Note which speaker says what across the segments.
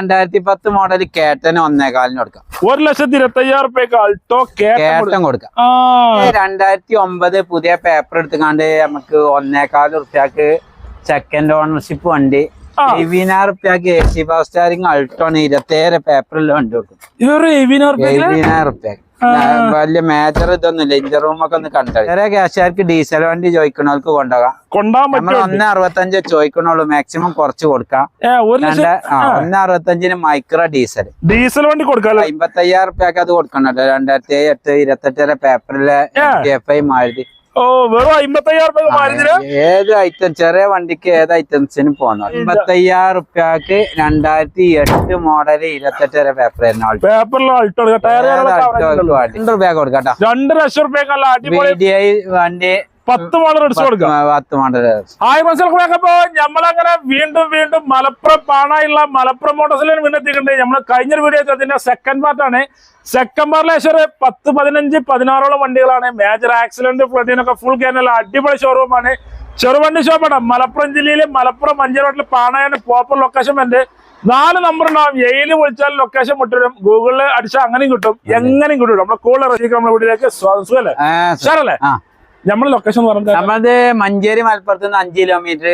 Speaker 1: 2010 model കേട്ടന് 1.4 കൊടുക്കാം.
Speaker 2: 1,25,000 Alto
Speaker 1: കേട്ടൻ കൊടുക്കാം. 2009 പുതിയ പേപ്പർ എടുത്തുകൊണ്ട് നമുക്ക് 1.4 റുപ്യക്ക് സെക്കൻഡ് ഓണർഷിപ്പ് വണ്ടി 70,000 AC പവർ സ്റ്റാരിങ് അൾട്ടോണ് 27 പേപ്പറിൽ വണ്ടി കൊടുക്കും.
Speaker 2: 70,000
Speaker 1: വലിയ മേജർ ഇതൊന്നുമില്ല. ഇഞ്ചർ റൂമൊക്കെ ഒന്ന് കണ്ടത് ചെറിയ ക്യാഷുകാർക്ക് ഡീസൽ വണ്ടി ചോദിക്കണവർക്ക് കൊണ്ടുപോകാം. 1.65 ചോദിക്കണുള്ളൂ, മാക്സിമം കുറച്ച് കൊടുക്കാം. 1.65 മൈക്രോ ഡീസൽ
Speaker 2: വണ്ടി കൊടുക്കാം.
Speaker 1: 55,000 റുപ്യക്ക് അത് കൊടുക്കണല്ലോ. 2007 28 പേപ്പറിലെ FI മാരുതി.
Speaker 2: വെറും 55,000
Speaker 1: ഏത് ഐറ്റം ചെറിയ വണ്ടിക്ക് ഏത് ഐറ്റംസിന് പോകുന്നു. 55,000 റുപ്യക്ക് 2008 മോഡല് 28 പേപ്പർ കൊടുക്കാം.
Speaker 2: 2 ലക്ഷം റുപ്യ
Speaker 1: വണ്ടി
Speaker 2: 10 മോഡൽ അടിച്ചു കൊടുക്കാം.
Speaker 1: 10 മോഡൽ
Speaker 2: നമ്മളങ്ങനെ വീണ്ടും മലപ്പുറം പാണായുള്ള മലപ്പുറം മോട്ടോഴ്സിൽ വീണ്ടെത്തിയിട്ടുണ്ട്. നമ്മൾ കഴിഞ്ഞ വീഡിയോ അതിന്റെ സെക്കൻഡ് പാർട്ടാണ്. സെക്കൻഡ് പാർട്ടിൽ 10, 15, 16 വണ്ടികളാണ്. മേജർ ആക്സിഡന്റ് ഫ്ലഡിനൊക്കെ ഫുൾ കേരള അടിപൊളി ഷോറൂമാണ്. ചെറുവണ്ടി ഷോപ്പാണ്. മലപ്പുറം ജില്ലയിൽ മലപ്പുറം മഞ്ചേരി പാണയാണ് പ്രോപ്പർ ലൊക്കേഷൻ. എന്റെ 4 നമ്പർ ഉണ്ടാവും. എയില് വിളിച്ചാൽ ലൊക്കേഷൻ വിട്ടുവരും. ഗൂഗിളിൽ അടിച്ചാൽ അങ്ങനെയും കിട്ടും, എങ്ങനെയും കിട്ടും. നമ്മളെ കൂടുതൽ റെസിക്ക് നമ്മുടെ വീട്ടിലേക്ക് സ്വാഗതല്ലേ സാറല്ലേ? നമ്മളെ ലൊക്കേഷൻ
Speaker 1: നമ്മളത് മഞ്ചേരി മലപ്പുറത്ത് നിന്ന് 5 കിലോമീറ്റർ.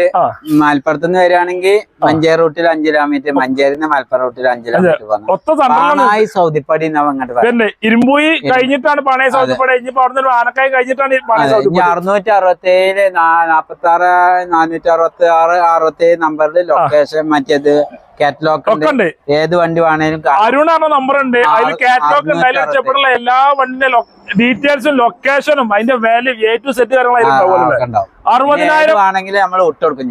Speaker 1: മലപ്പുറത്ത് നിന്ന് വരികയാണെങ്കിൽ മഞ്ചേരി റൂട്ടിൽ 5 കിലോമീറ്റർ, മഞ്ചേരി മലപ്പുറം റൂട്ടിൽ 5 കിലോമീറ്റർ. സൗദിപ്പടി
Speaker 2: അങ്ങോട്ട് ഇരുമ്പൂയി കഴിഞ്ഞിട്ടാണ് പാണായി സൗദിപ്പടി. ഇനിയിപ്പോ അവിടെ ആനക്കായി കഴിഞ്ഞിട്ടാണ്
Speaker 1: 667 46 466 67 നമ്പറിൽ ലൊക്കേഷൻ മറ്റേത് കാറ്റലോഗ് ഏത് വണ്ടി വേണേലും.
Speaker 2: അരുണാണ് നമ്പർ ഉണ്ട്. അതിൽ കാറ്റലോഗ് ഉണ്ട്. അതിൽ ഇഷ്ടപ്പെട്ടുള്ള എല്ലാ വണ്ടിന്റെ ഡീറ്റെയിൽസും ലൊക്കേഷനും അതിന്റെ വാല്യൂ A to Z കാര്യങ്ങളായിരിക്കും. 60,000
Speaker 1: ആണെങ്കിൽ നമ്മൾ വിട്ടുകൊടുക്കും.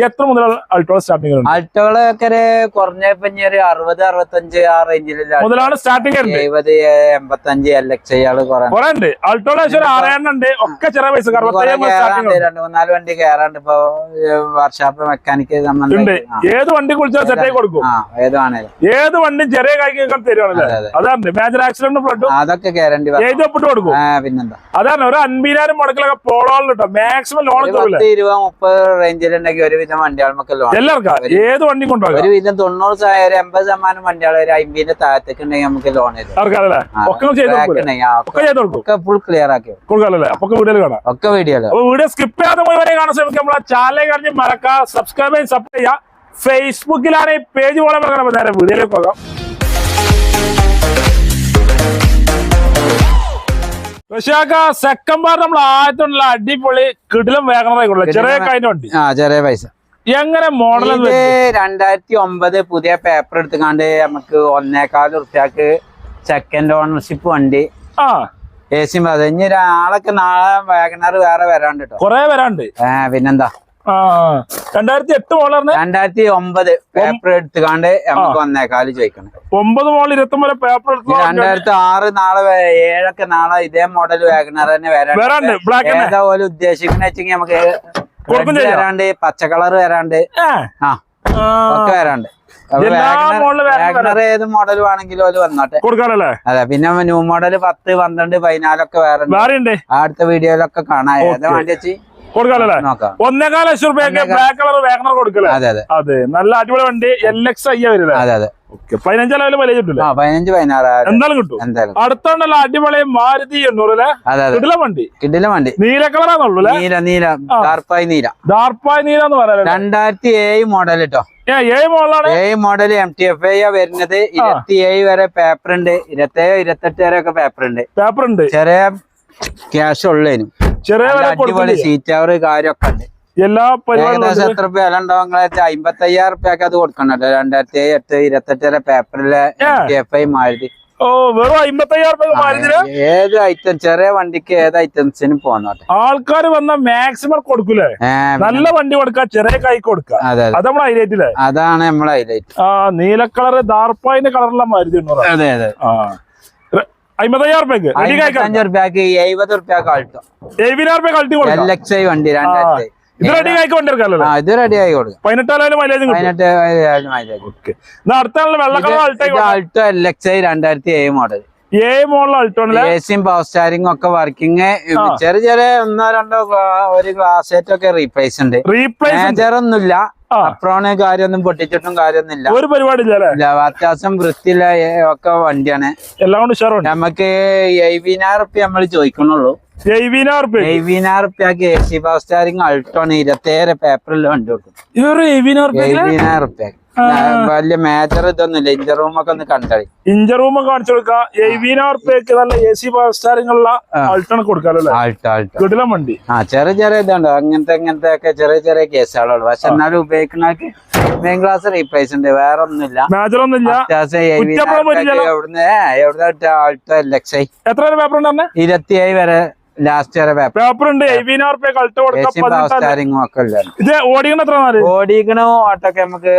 Speaker 2: എത്ര മുതൽ അൾട്ടോ സ്റ്റാർട്ടിംഗ്?
Speaker 1: അൾട്ടോകളൊക്കെ കുറഞ്ഞ 60, 65 ആ റേഞ്ചിൽ
Speaker 2: മുതലാണ് സ്റ്റാർട്ടിംഗ്.
Speaker 1: 70, 85 LXI
Speaker 2: കുറെ ഉണ്ട്. അൾട്ടോയുടെ 6 ഉണ്ട്. ഒക്കെ ചെറിയ പൈസ
Speaker 1: 2-3 വണ്ടി കയറാണ്ട്. ഇപ്പൊ വർക്ക്ഷോപ്പ് മെക്കാനിക്ക്
Speaker 2: ഏത് വണ്ടി കുളിച്ചാൽ സെറ്റ് ആയി കൊടുക്കും. ഏത് വണ്ടി ചെറിയ കൈക്ക് തരുവാണല്ലേ? അതാണ് മേജർ ആക്സിഡന്റ് ഫ്ലഡും
Speaker 1: അതൊക്കെ ഗ്യാരണ്ടി
Speaker 2: എഴുതിപ്പിട്ട് കൊടുക്കും.
Speaker 1: പിന്നെന്താ
Speaker 2: അതാണ് ഒരു 50,000 മുടക്കിലൊക്കെ പോളോൾ കിട്ടും. മാക്സിമം ലോൺ
Speaker 1: 20-30 റേഞ്ചിലുണ്ടെങ്കിൽ ഒരുവിധം വണ്ടികൾക്ക് ലോൺ
Speaker 2: എല്ലാവർക്കും ഏത് വണ്ടി കൊണ്ടുപോകും.
Speaker 1: ഒരുവിധം 90-80% വണ്ടികൾ ഒരു 50 താഴത്തേക്ക് ഉണ്ടെങ്കിൽ നമുക്ക് ലോൺ ഫുൾ ക്ലിയർ ആക്കി ഒക്കെ
Speaker 2: വീഡിയോ സ്കിപ്പ് ചെയ്യാതെ മുഴുവൻ കാണാൻ ശ്രമിക്കാം. നമ്മളെ ചാനൽ കഴിഞ്ഞ് മറക്കാം, സബ്സ്ക്രൈബ് ചെയ്യാൻ സപ്പോർട്ട് ചെയ്യാം. ഫേസ്ബുക്കിലാണ് ഈ പേജ് പോലെ നേരെ വീഡിയോയിലേക്ക് പോകാം. സെക്കൻഡ് പാർട്ട് നമ്മൾ ആദ്യത്തുള്ള അടിപൊളി കിടിലം വേഗം ചെറിയ കഴിഞ്ഞ വണ്ടി.
Speaker 1: ചെറിയ പൈസ
Speaker 2: എങ്ങനെ മോഡൽ?
Speaker 1: 2009 പുതിയ പേപ്പർ എടുത്തുകൊണ്ട് നമുക്ക് 1.4 റുപ്യക്ക് സെക്കൻഡ് ഓണർഷിപ്പ് വണ്ടി. AC ഇനി ഒരാളൊക്കെ നാളെ വാഗണർ വേറെ വരാണ്ട് കേട്ടോ.
Speaker 2: കൊറേ വരാണ്ട്.
Speaker 1: പിന്നെന്താ
Speaker 2: 2008 മോഡലിന്
Speaker 1: 2009 പേപ്പർ എടുത്തുകൊണ്ട് നമുക്ക് 1.4 ചോദിക്കണം.
Speaker 2: 9 മോഡൽ 29 പേപ്പർ
Speaker 1: 2006 നാളെ 7 നാളെ ഇതേ മോഡൽ വാഗണർ തന്നെ വരാണ്ട്. ഏതാ പോലെ ഉദ്ദേശിക്കുന്ന വെച്ചെങ്കിൽ നമുക്ക് വരാണ്ട്, പച്ച കളർ വരാണ്ട്, ഒക്കെ വരാണ്ട്. ഏത് മോഡൽ വേണമെങ്കിലും ഓല് വന്നോട്ടെ
Speaker 2: കൊടുക്കാനല്ലേ?
Speaker 1: അതെ. പിന്നെ ന്യൂ മോഡൽ 10, 12, 14 ഒക്കെ വേറെ അടുത്ത വീഡിയോയിലൊക്കെ കാണാം. ഏതാ വേണ്ടി വെച്ച്
Speaker 2: കൊടുക്കാനല്ലേ? 1.4 ലക്ഷം രൂപയ്ക്ക് ബ്ലാക്ക് കളർ വാഗണർ കൊടുക്കല്ലേ? അതെ, നല്ല അടിപൊളി വണ്ടി. LXI വരില്ല?
Speaker 1: അതെ അതെ.
Speaker 2: 15 ലെവല് വില കിട്ടില്ല.
Speaker 1: 15-16
Speaker 2: എന്തായാലും കിട്ടും. അടുത്തുണ്ടല്ലോ അടിപൊളി മാരുതി 800 കിടില വണ്ടി.
Speaker 1: കിടില വണ്ടി.
Speaker 2: നീല കളറാന്നുള്ളൂ.
Speaker 1: നീല ഡാർപ്പായി നീല
Speaker 2: എന്ന് പറയാം.
Speaker 1: 2007 മോഡൽ കേട്ടോ.
Speaker 2: 7 മോഡലാണ്.
Speaker 1: 7 മോഡൽ MTFI വരുന്നത്. 27 വരെ പേപ്പർ ഉണ്ട്. 27, 28 വരെ ഒക്കെ പേപ്പർ ഉണ്ട്. ചെറിയ ക്യാഷ് ഉള്ളേനും
Speaker 2: ചെറിയ
Speaker 1: അടിപൊളി സീറ്റ് കവർ കാര്യമൊക്കെ ഉണ്ട്.
Speaker 2: എല്ലാ
Speaker 1: ഏകദേശം എത്ര രൂപ വില ഉണ്ടാവും? 55,000 റുപ്യക്ക് അത് കൊടുക്കണല്ലോ. 2007, 28 വരെ പേപ്പറിലെ MTFI മാരുതി.
Speaker 2: വെറും 55,000
Speaker 1: ഏത് ഐറ്റം ചെറിയ വണ്ടിക്ക് ഏത് ഐറ്റംസിനും പോന്നോട്ടെ.
Speaker 2: ആൾക്കാർ വന്ന മാക്സിമം കൊടുക്കൂലേ? നല്ല വണ്ടി കൊടുക്കാം, ചെറിയ കൈ കൊടുക്കാം. അത് നമ്മളെ ഹൈലൈറ്റ്.
Speaker 1: അതാണ് നമ്മളെ ഹൈലൈറ്റ്.
Speaker 2: നീല കളർ ദാർപ്പായിന്റെ കളറുള്ള മാരുതി.
Speaker 1: അതെ അതെ.
Speaker 2: 55,000 റുപ്യക്ക്
Speaker 1: 70 റുപ്യക്ക് ആൾട്ടോ.
Speaker 2: 70,000 റുപ്യ
Speaker 1: LXI വണ്ടി 2000.
Speaker 2: ഇത് റെഡി ആയി കൊണ്ടിരിക്കാല്ലോ.
Speaker 1: ഇത് റെഡി ആയി കൊടുക്കും.
Speaker 2: 18,000 മൈലേജ്.
Speaker 1: 18,000 മൈലേജ്.
Speaker 2: അടുത്ത വെള്ള colour
Speaker 1: Alto LXI 2007 model.
Speaker 2: Model അൾട്ടോണിലെ
Speaker 1: എസിയും പവർ സ്റ്റാരിംഗ് ഒക്കെ വർക്കിംഗ്. ചെറിയ ചെറിയ ഒന്നോ രണ്ടോ ഒരു ഗ്ലാസ് സെറ്റ് ഒക്കെ റീപ്ലേസ് ഉണ്ട്. മേജർ ഒന്നുമില്ല. അപ്രോണ് കാര്യമൊന്നും പൊട്ടിച്ചിട്ടും കാര്യമൊന്നുമില്ല.
Speaker 2: ഒരു പരിപാടി
Speaker 1: അത്യാവശ്യം വൃത്തിയില്ല ഒക്കെ വണ്ടിയാണ്.
Speaker 2: എല്ലാം കൊണ്ട്
Speaker 1: നമുക്ക് 70,000 നമ്മൾ ചോദിക്കണുള്ളൂ. 70,000 എസി പവർ സ്റ്റാരിംഗ് അൾട്ടോണ് 27 പേപ്പറിൽ വണ്ടി കൊടുക്കും. 70,000 വലിയ മേജർ ഇതൊന്നുമില്ല. ഇഞ്ചർ റൂം ഒക്കെ ഒന്ന് കണ്ടത്
Speaker 2: ഇഞ്ചർ റൂം ഒക്കെ കാണിച്ചു കൊടുക്കാം. 70,000 നല്ല എ സി പവർ സ്റ്റാരിംഗ് ഉള്ള അൾട്ടോണ് കൊടുക്കാമല്ലോ. കിടിലം വണ്ടി.
Speaker 1: ചെറിയ ചെറിയ ഇതുണ്ട്. അങ്ങനത്തെ ഒക്കെ ചെറിയ ചെറിയ കേസുകളുള്ളൂ. പക്ഷെ എന്നാലും ഉപയോഗിക്കുന്നവർക്ക് മെയിൻ ക്ലാസ് റീപ്ലേസ് ഉണ്ട്. വേറെ ഒന്നുമില്ല.
Speaker 2: മേജർ ഒന്നുമില്ല.
Speaker 1: എവിടുന്ന് ആൾട്ടോ LXi
Speaker 2: എത്ര പേപ്പർ ഉണ്ട്?
Speaker 1: 27 വരെ ലാസ്റ്റ് വരെ
Speaker 2: പേപ്പർ ഉണ്ട്.
Speaker 1: 70,000 ഒക്കെ
Speaker 2: ഇത് ഓടിക്കണ എത്ര
Speaker 1: ഓടിക്കണ ഓട്ടൊക്കെ നമുക്ക്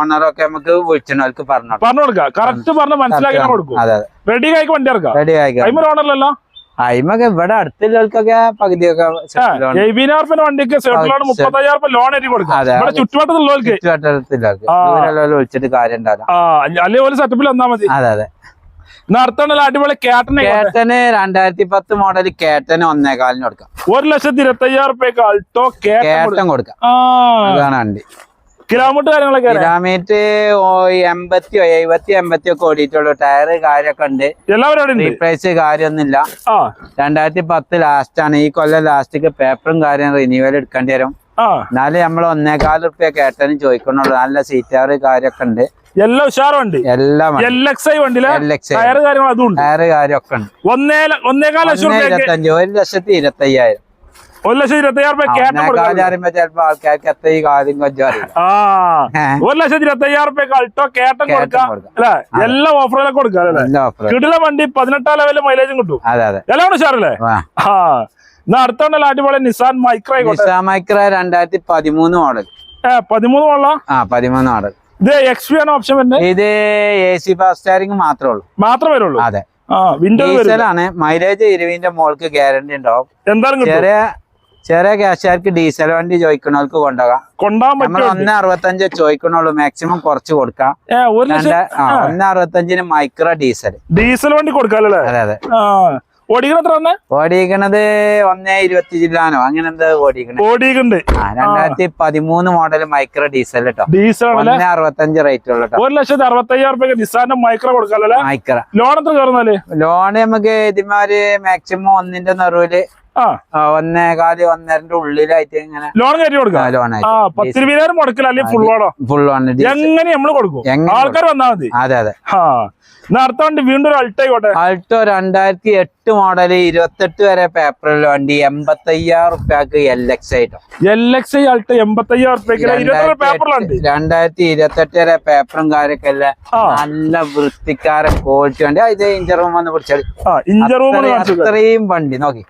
Speaker 1: ഓണറൊക്കെ നമുക്ക് വിളിച്ചവർക്ക് പറഞ്ഞു
Speaker 2: കൊടുക്കാം. കറക്റ്റ് പറഞ്ഞ് മനസ്സിലാക്കി കൊടുക്കും.
Speaker 1: അതെ
Speaker 2: റെഡി ആയിക്ക് വണ്ടി ഇറക്കാം.
Speaker 1: റെഡി ആയിക്കാം.
Speaker 2: ഓണറല്ലോ
Speaker 1: അയിമൊക്കെ ഇവിടെ അടുത്തുള്ളവർക്കൊക്കെ പകുതിയൊക്കെ
Speaker 2: 70,000 വണ്ടിക്ക് 35,000 ലോൺ എഴുതി കൊടുക്കാം. ചുറ്റുവട്ടത്തുള്ളവർക്ക്
Speaker 1: വിളിച്ചിട്ട് കാര്യം ഉണ്ടാവില്ല.
Speaker 2: അല്ലെങ്കിൽ സെറ്റപ്പിൽ വന്നാൽ മതി.
Speaker 1: അതെ അതെ.
Speaker 2: അടിപൊളി കേട്ടന്
Speaker 1: 2010 മോഡൽ കേട്ടന് 1.25 കൊടുക്കാം.
Speaker 2: 1,25,000 അൾട്ടോ
Speaker 1: കേട്ടൻ കൊടുക്കാം. അതാണ് വണ്ടി.
Speaker 2: കിലോമീറ്റർ കാര്യങ്ങളൊക്കെ
Speaker 1: കിലോമീറ്റർ 80 ഒക്കെ ഓടിയിട്ടുള്ളൂ. ടയറ് കാര്യമൊക്കെ ഉണ്ട്.
Speaker 2: എല്ലാവരും
Speaker 1: റീപ്ലേസ് കാര്യമൊന്നുമില്ല. 2010 ലാസ്റ്റ് ആണ്. ഈ കൊല്ലം ലാസ്റ്റിക്ക് പേപ്പറും കാര്യം റിന്യൂവൽ എടുക്കേണ്ടി വരും. എന്നാലും നമ്മൾ 1.25 കേട്ടനും ചോദിക്കണുള്ളൂ. നല്ല സീറ്റാറ് കാര്യമൊക്കെ ഉണ്ട്.
Speaker 2: എല്ലാം ഉഷാറുണ്ട്.
Speaker 1: എല്ലാം
Speaker 2: LXi വണ്ടിയിലെ ടയറ് കാര്യങ്ങൾ അതുണ്ട്.
Speaker 1: ടയറ് കാര്യമൊക്കെ ഉണ്ട്.
Speaker 2: 1,25,000
Speaker 1: 1,25,000
Speaker 2: 1,25,000
Speaker 1: ചിലപ്പോ ആൾക്കാർക്ക് എത്ര ഈ കാര്യം കൊഞ്ചം അറിയില്ല.
Speaker 2: 1,25,000 അൾട്ടോ കേട്ടൻ കൊടുക്കാം അല്ലെ. എല്ലാ ഓഫറിലൊക്കെ കൊടുക്കാം. കിടില വണ്ടി 18 ലെവലിൽ മൈലേജും കിട്ടും.
Speaker 1: അതെ അതെ.
Speaker 2: എല്ലാം ഉഷാറല്ലേ. അടുത്തോണ്ടല്ലോ അടിപൊളി നിസാൻ മൈക്ര.
Speaker 1: 2013 മോഡൽ.
Speaker 2: 13 മോഡലാ?
Speaker 1: 13 മോഡൽ.
Speaker 2: ഇത് XV ആണ് ഓപ്ഷൻ വരുന്നത്.
Speaker 1: ഇത് AC പവർ സ്റ്റാരിംഗ് മാത്രമേ വരുള്ളൂ. അതെ. ഡീസലാണ്. മൈലേജ് 20ന്റെ മോൾക്ക് ഗ്യാരണ്ടി ഉണ്ടാവും.
Speaker 2: എന്താണ്
Speaker 1: ചെറിയ ക്യാഷുകാർക്ക് ഡീസൽ വണ്ടി ചോദിക്കണവർക്ക് കൊണ്ടുപോകാം. 1.65 ചോദിക്കണുള്ളൂ. മാക്സിമം കുറച്ച് കൊടുക്കാം. 1.65 മൈക്രോ ഡീസൽ
Speaker 2: വണ്ടി കൊടുക്കാം.
Speaker 1: അതെ അതെ.
Speaker 2: ഓടിക്കണത്
Speaker 1: 1.20 ജില്ലാനോ അങ്ങനെ എന്താ ഓടിക്കണത്. 2013 മോഡൽ മൈക്രോ ഡീസൽ കേട്ടോ. 1.65 റേറ്റ് ഉള്ളു.
Speaker 2: 1,65,000 നിസാന്റെ മൈക്രോ കൊടുക്കാല്ലേ.
Speaker 1: മൈക്രോ
Speaker 2: ലോൺ എത്ര കയറുന്നാല്?
Speaker 1: ലോണ് നമുക്ക് ഇതിമാര് മാക്സിമം 1ന്റെ നെറുവില് 1.25-1.5 ഉള്ളിലായിട്ട് ഇങ്ങനെ
Speaker 2: ലോൺ കയറ്റി കൊടുക്കാം. 10,20,000 മുടക്കില്ല. അല്ലെങ്കിൽ ഫുൾ ലോൺ എങ്ങനെ നമ്മള് കൊടുക്കും. ആൾക്കാർ വന്നാൽ മതി.
Speaker 1: അതെ അതെ.
Speaker 2: നടത്താണ്ട് വീണ്ടും ഒരു അൾട്ടോ ആയിക്കോട്ടെ.
Speaker 1: അൾട്ടോ 2008 മോഡൽ 28 വരെ പേപ്പറിൽ വണ്ടി 75,000 LXi ആയിട്ടോ.
Speaker 2: LXi Alto 75,000 പേപ്പറിലുണ്ട്.
Speaker 1: 2028 വരെ പേപ്പറും കാര്യമൊക്കെ അല്ലേ. നല്ല വൃത്തിക്കാരൻ ക്വാളിറ്റി വണ്ടി. ഇത് ഇഞ്ചർ റൂം വന്ന് പിടിച്ചാൽ അത്രയും വണ്ടി നോക്കി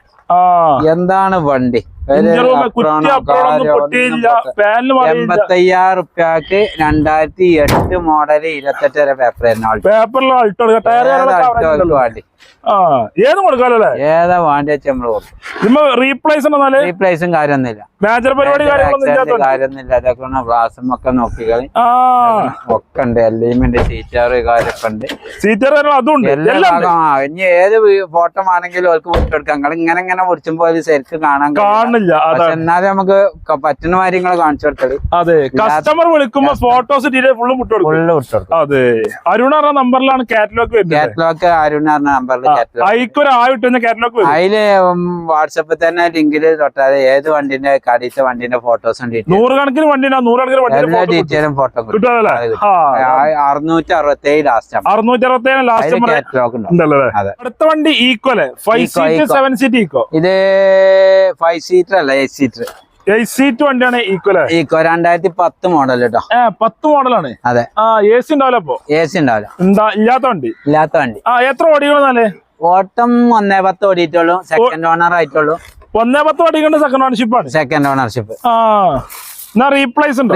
Speaker 1: എന്താണ് വണ്ടി. 85,000 2008 മോഡൽ 28 വരെ പേപ്പർ വണ്ടി.
Speaker 2: ഏത് കൊടുക്കാല്ലേ.
Speaker 1: ഏതാ വേണ്ടി വെച്ച് നമ്മള് കൊടുക്കും. റീപ്ലേസും കാര്യമൊന്നുമില്ല.
Speaker 2: മേജർ പരിപാടി
Speaker 1: കാര്യമൊന്നുമില്ല. അതൊക്കെ ഗ്ലാസും ഒക്കെ നോക്കിക്കളി ഒക്കെ ഉണ്ട്. എലിമെന്റ് സീറ്റാറ് കാര്യമൊക്കെ ഉണ്ട്. ഇനി ഏത് ഫോട്ടോ ആണെങ്കിലും അവർക്ക് വിട്ടെടുക്കാം. ഇങ്ങനെ ഇങ്ങനെ മുറിച്ചുമ്പോ ശരിക്കും കാണാൻ കാണില്ല. എന്നാലും നമുക്ക് പറ്റുന്ന കാര്യങ്ങൾ കാണിച്ചു കൊടുത്തത്.
Speaker 2: അതെ. കസ്റ്റമർ വിളിക്കുമ്പോ ഫോട്ടോസ് ഫുള്ള് വിട്ടുകൊടുക്കും. അതെ. അരുൺ പറഞ്ഞ നമ്പറിലാണ് കാറ്റലോഗ്
Speaker 1: അരുൺ പറഞ്ഞ നമ്പറിൽ
Speaker 2: അതില്
Speaker 1: വാട്സപ്പിൽ തന്നെ ലിങ്കില് തൊട്ടാതെ ഏത് വണ്ടിന്റെ കടയിലത്തെ വണ്ടിന്റെ ഫോട്ടോസും
Speaker 2: നൂറുകണക്കിന് വണ്ടി
Speaker 1: ഡീറ്റെയിലും ഫോട്ടോ 667 ലാസ്റ്റ്.
Speaker 2: 667 ലാസ്റ്റ്. അടുത്ത വണ്ടി ഈക്വല് 5 സീറ്റ് 7 സീറ്റ് ഈക്കോ.
Speaker 1: ഇത് 5 സീറ്റർ അല്ല 8 സീറ്റർ.
Speaker 2: 8 സീറ്റ് വണ്ടിയാണ് ഈക്വല്.
Speaker 1: 2010 മോഡൽ കേട്ടോ.
Speaker 2: 10 മോഡലാണ്.
Speaker 1: അതെ.
Speaker 2: AC ഉണ്ടാവില്ല. അപ്പൊ AC
Speaker 1: ഉണ്ടാവില്ല.
Speaker 2: ഇല്ലാത്ത വണ്ടി. എത്ര ഓടികളെ
Speaker 1: ഓട്ടം 1.10 ഓടിയിട്ടുള്ളൂ. സെക്കൻഡ് ഓണർ ആയിട്ടുള്ളൂ.
Speaker 2: 1.10 ഓടിക്കൊണ്ട് സെക്കൻഡ് ഓണർഷിപ്പ് ആണ്.
Speaker 1: Second ownership.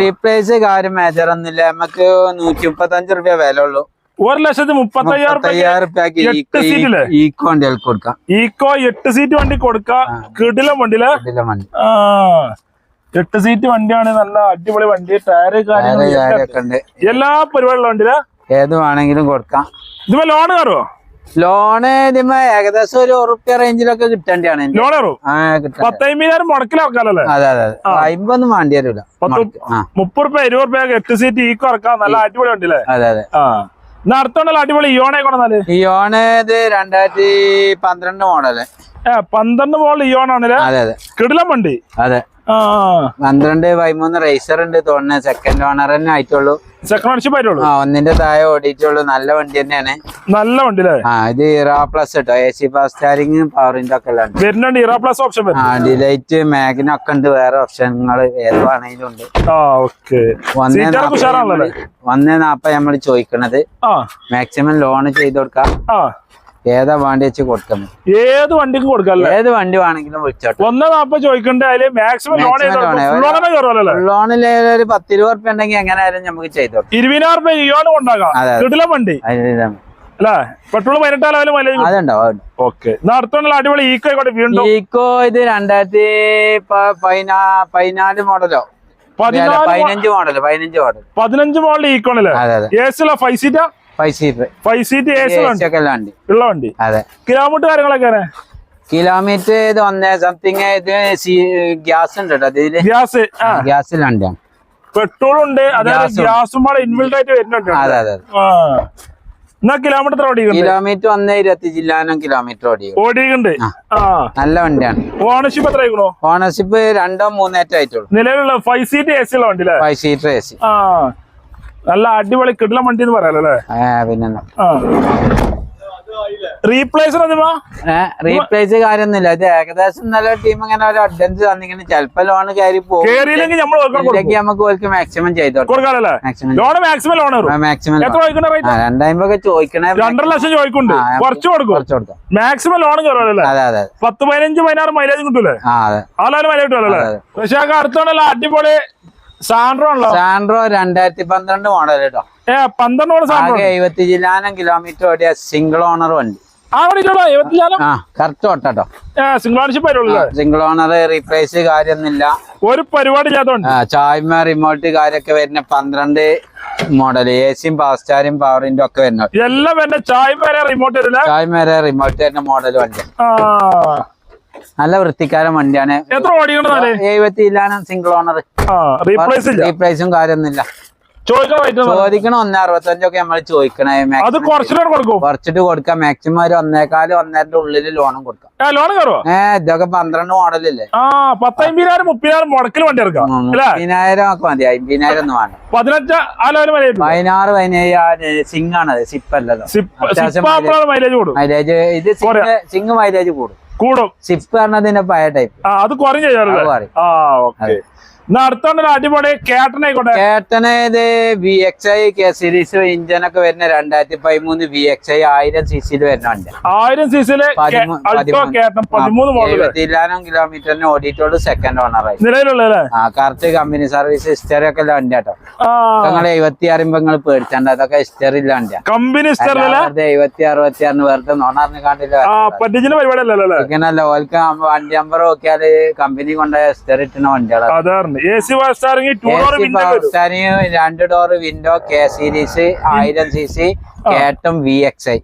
Speaker 2: റീപ്ലേസ്
Speaker 1: കാര്യം മേജർ ഒന്നുമില്ല. നമുക്ക് 135 രൂപ വില ഉള്ളൂ.
Speaker 2: 1,35,000
Speaker 1: ഈക്കോ വണ്ടി കൊടുക്കാം.
Speaker 2: ഈക്കോ 8 സീറ്റ് വണ്ടി കൊടുക്കാം. കിടിലം വണ്ടിയിലെ 8 സീറ്റ് വണ്ടിയാണ്. നല്ല അടിപൊളി വണ്ടി. ടയറ് കാര്യങ്ങളൊക്കെ എല്ലാ പരിപാടിയുള്ള വണ്ടിയിലെ
Speaker 1: ഏത് വേണമെങ്കിലും കൊടുക്കാം.
Speaker 2: ഇതിപ്പോ ലോൺ കയറുമോ?
Speaker 1: ലോണ് ഇതിമ്മ ഏകദേശം ഒരു ഉറുപ്പ്യ റേഞ്ചിലൊക്കെ കിട്ടേണ്ടിയാണ്
Speaker 2: ലോൺ കയറും
Speaker 1: ആ കിട്ടാൻ
Speaker 2: 10,000 മുടക്കിലാക്കാലല്ലേ?
Speaker 1: അതെ അതെ അതെ 50 വേണ്ടി വരൂല
Speaker 2: 30 20 8 സീറ്റ് ഈക്കോ ഇറക്കാം. നല്ല അടിപൊളി വണ്ടിയില്ലേ?
Speaker 1: അതെ അതെ.
Speaker 2: നടത്തോണ്ടല്ലോ അടിപൊളി ഇയോണെ കൊണ്ടാല്.
Speaker 1: ഇയോണ് ഇത് 2012 മോഡല്.
Speaker 2: 12 മോഡൽ ഇയോണാണല്ലേ?
Speaker 1: അതെ അതെ.
Speaker 2: കിടിലം വണ്ടി.
Speaker 1: അതെ 12 13 റേസർ ഉണ്ട് തോന്നുന്നത്. സെക്കൻഡ് ഓണർ തന്നെ ആയിട്ടുള്ളൂ.
Speaker 2: സെക്കൻഡ് ഓണർഷിപ്പ് ആയിട്ടുള്ളൂ.
Speaker 1: ഒന്നിന്റെ താഴെ ഓടിയിട്ടുള്ളൂ. നല്ല വണ്ടി തന്നെയാണ്.
Speaker 2: നല്ല വണ്ടി അല്ലേ?
Speaker 1: ഇത് ഇറ പ്ലസ് കേട്ടോ. AC ഫാസ്റ്റ് സ്റ്റാരിങ് പവറിന്റെ ഒക്കെ
Speaker 2: വരുന്നുണ്ട്. ഇറ പ്ലസ് ഓപ്ഷൻ
Speaker 1: ഡിലൈറ്റ് മാഗിനൊക്കെ ഉണ്ട്. വേറെ ഓപ്ഷനുകൾ ഏത് വേണമെങ്കിലും ഉണ്ട്. 1.40 നമ്മള് ചോദിക്കണത്. മാക്സിമം ലോൺ ചെയ്ത് കൊടുക്കാം. ഏതാ വണ്ടി വെച്ച് കൊടുക്കാം.
Speaker 2: ഏത് വണ്ടിക്കും കൊടുക്കാം.
Speaker 1: ഏത് വണ്ടി വേണമെങ്കിലും വിളിച്ചോട്ടെ.
Speaker 2: 1.40 ചോദിക്കണ്ടേ? അതില് മാക്സിമം
Speaker 1: ലോണില് ഒരു 10 20 ഉറുപ്പ്യ ഉണ്ടെങ്കിൽ എങ്ങനെയായാലും നമുക്ക് ചെയ്തു കൊടുക്കാം.
Speaker 2: 20,000 രൂപ ഇയോണ് കൊണ്ടാക്കാം. കിടിലം വണ്ടി അല്ലേ? പെട്രോൾ 18 മൈലേജ്
Speaker 1: അതുണ്ടാവും.
Speaker 2: ഓക്കെ. അടുത്തുള്ള അടിപൊളി ഈക്കോ ആയിക്കോട്ടെ. വീണ്ടും
Speaker 1: ഈക്കോ ഇത് 2014 മോഡലോ 15 മോഡല്
Speaker 2: 15 മോഡൽ ഈക്കോ ആണല്ലേ? ഏസില 5 സീറ്റാ? 5 സീറ്റ് ഉള്ള വണ്ടി.
Speaker 1: അതെ.
Speaker 2: കിലോമീറ്റർ കാര്യങ്ങളൊക്കെ
Speaker 1: കിലോമീറ്റർ ഇത് 1 സംതിങ്. ഇത് ഗ്യാസ് ഉണ്ട് കേട്ടോ. ഗ്യാസിൽ വണ്ടിയാണ്.
Speaker 2: പെട്രോൾ ഉണ്ട്. അതായത് ഗ്യാസും കൂടെ ഇൻബിൽഡ് ആയിട്ട് വരുന്നുണ്ട്.
Speaker 1: അതെ അതെ.
Speaker 2: എന്നാ കിലോമീറ്റർ
Speaker 1: കിലോമീറ്റർ 1.20 ജില്ലാനും കിലോമീറ്റർ
Speaker 2: ഓടിയിട്ടുണ്ട്.
Speaker 1: നല്ല വണ്ടിയാണ്.
Speaker 2: ഓണർഷിപ്പ് എത്ര ആയിക്കണോ?
Speaker 1: ഓണർഷിപ്പ് 2 3 ആയിട്ടുള്ളൂ.
Speaker 2: നിലവിലുള്ള 5 സീറ്റ് AC ഉള്ള വണ്ടി അല്ലേ?
Speaker 1: 5 സീറ്റർ AC.
Speaker 2: നല്ല അടിപൊളി കിടിലം വണ്ടി എന്ന് പറയാലോ.
Speaker 1: പിന്നെ
Speaker 2: റീപ്ലേസ്
Speaker 1: കാര്യമൊന്നുമില്ല. ഇത് ഏകദേശം നല്ല ടീം ഇങ്ങനെ ഒരു അഡ്വാൻസ് തന്നിങ്ങനെ ചിലപ്പോ ലോൺ കയറി പോകും. നമുക്ക് മാക്സിമം ചെയ്തു മാക്സിമം 250 ചോദിക്കണേ.
Speaker 2: 2.5 ലക്ഷം ചോദിക്കുന്നുണ്ട്. കുറച്ച് കൊടുക്കും. മാക്സിമം ലോൺ കയറുമല്ലേ?
Speaker 1: അതെ അതെ.
Speaker 2: 10 15 16 മൈലേജ് കിട്ടൂലേ? മൈലേജ് കിട്ടുമല്ലേ? പക്ഷെ അടുത്തോണ്ടല്ല അടിപൊളി സാൻഡ്രോ
Speaker 1: 2012 മോഡൽ കേട്ടോ. 70 ജില്ലാനും കിലോമീറ്റർ ഓടിയ സിംഗിൾ ഓണർ വണ്ടി. Correct auto. Single owner. Replace കാര്യമൊന്നുമില്ല.
Speaker 2: ഒരു പരിപാടി
Speaker 1: ചായ്മ റിമോട്ട് കാര്യമൊക്കെ വരുന്ന 12 മോഡൽ. AC പവർ സ്റ്റാരിങ് പവറിന്റെ ഒക്കെ വരുന്ന ചായ്മ റിമോട്ട് വരുന്ന മോഡൽ വണ്ടി. നല്ല വൃത്തിക്കാരൻ വണ്ടിയാണ്. 70 ജില്ലാനും സിംഗിൾ ഓണർ. റീപ്ലേസും കാര്യമൊന്നുമില്ല. ചോദിക്കണം 1.65 ഒക്കെ നമ്മൾ ചോദിക്കണേ. കുറച്ചിട്ട് കൊടുക്കാം. മാക്സിമം ഒരു 1.25 1.5 ഉള്ളില് ലോണും കൊടുക്കാം. ഇതൊക്കെ 12 മോഡലല്ലേ?
Speaker 2: 10,000 30,000 മുടക്കിൽ വണ്ടി ഇറക്കാം.
Speaker 1: 50,000 ഒക്കെ മതി. 50,000 ഒന്നും വേണ്ട. 16 17 സിംഗ് ആണത്. സിപ്പ് അല്ലല്ലോ. മൈലേജ് ഇത് സിംഗ് മൈലേജ് കൂടും. സിപ്പ് പറഞ്ഞതിന്റെ പഴയ ടൈപ്പ്.
Speaker 2: അത് കുറഞ്ഞ അടിപൊളി
Speaker 1: കേട്ടന്. ഇത് VXI K സീരീസ് ഇഞ്ചനൊക്കെ വരുന്ന 2013 VXI 1000 cc വരുന്നുണ്ട്.
Speaker 2: 1000 cc
Speaker 1: 70 കിലോമീറ്ററിന് ഓടിയിട്ടുള്ളൂ. സെക്കൻഡ് ഓണർ ആയി. കറക്റ്റ് കമ്പനി സർവീസ് ഹിസ്റ്ററി ഒക്കെ ഉള്ള വണ്ടി കേട്ടോ. നിങ്ങൾ 76 നിങ്ങൾ പേടിച്ചണ്ട. അതൊക്കെ ഹിസ്റ്ററി ഇല്ല വണ്ടിയാ.
Speaker 2: കമ്പനി
Speaker 1: 70 66 വെറുതെ നോണറിന് കാണില്ല. ഇങ്ങനല്ല ഓൽക്ക് വണ്ടി നമ്പർ നോക്കിയാല് കമ്പനി കൊണ്ടുപോയ ഹിസ്റ്ററി ഇട്ടുന്ന വണ്ടികളാണ്. 2 door window K series 1000 cc കേട്ടം VXI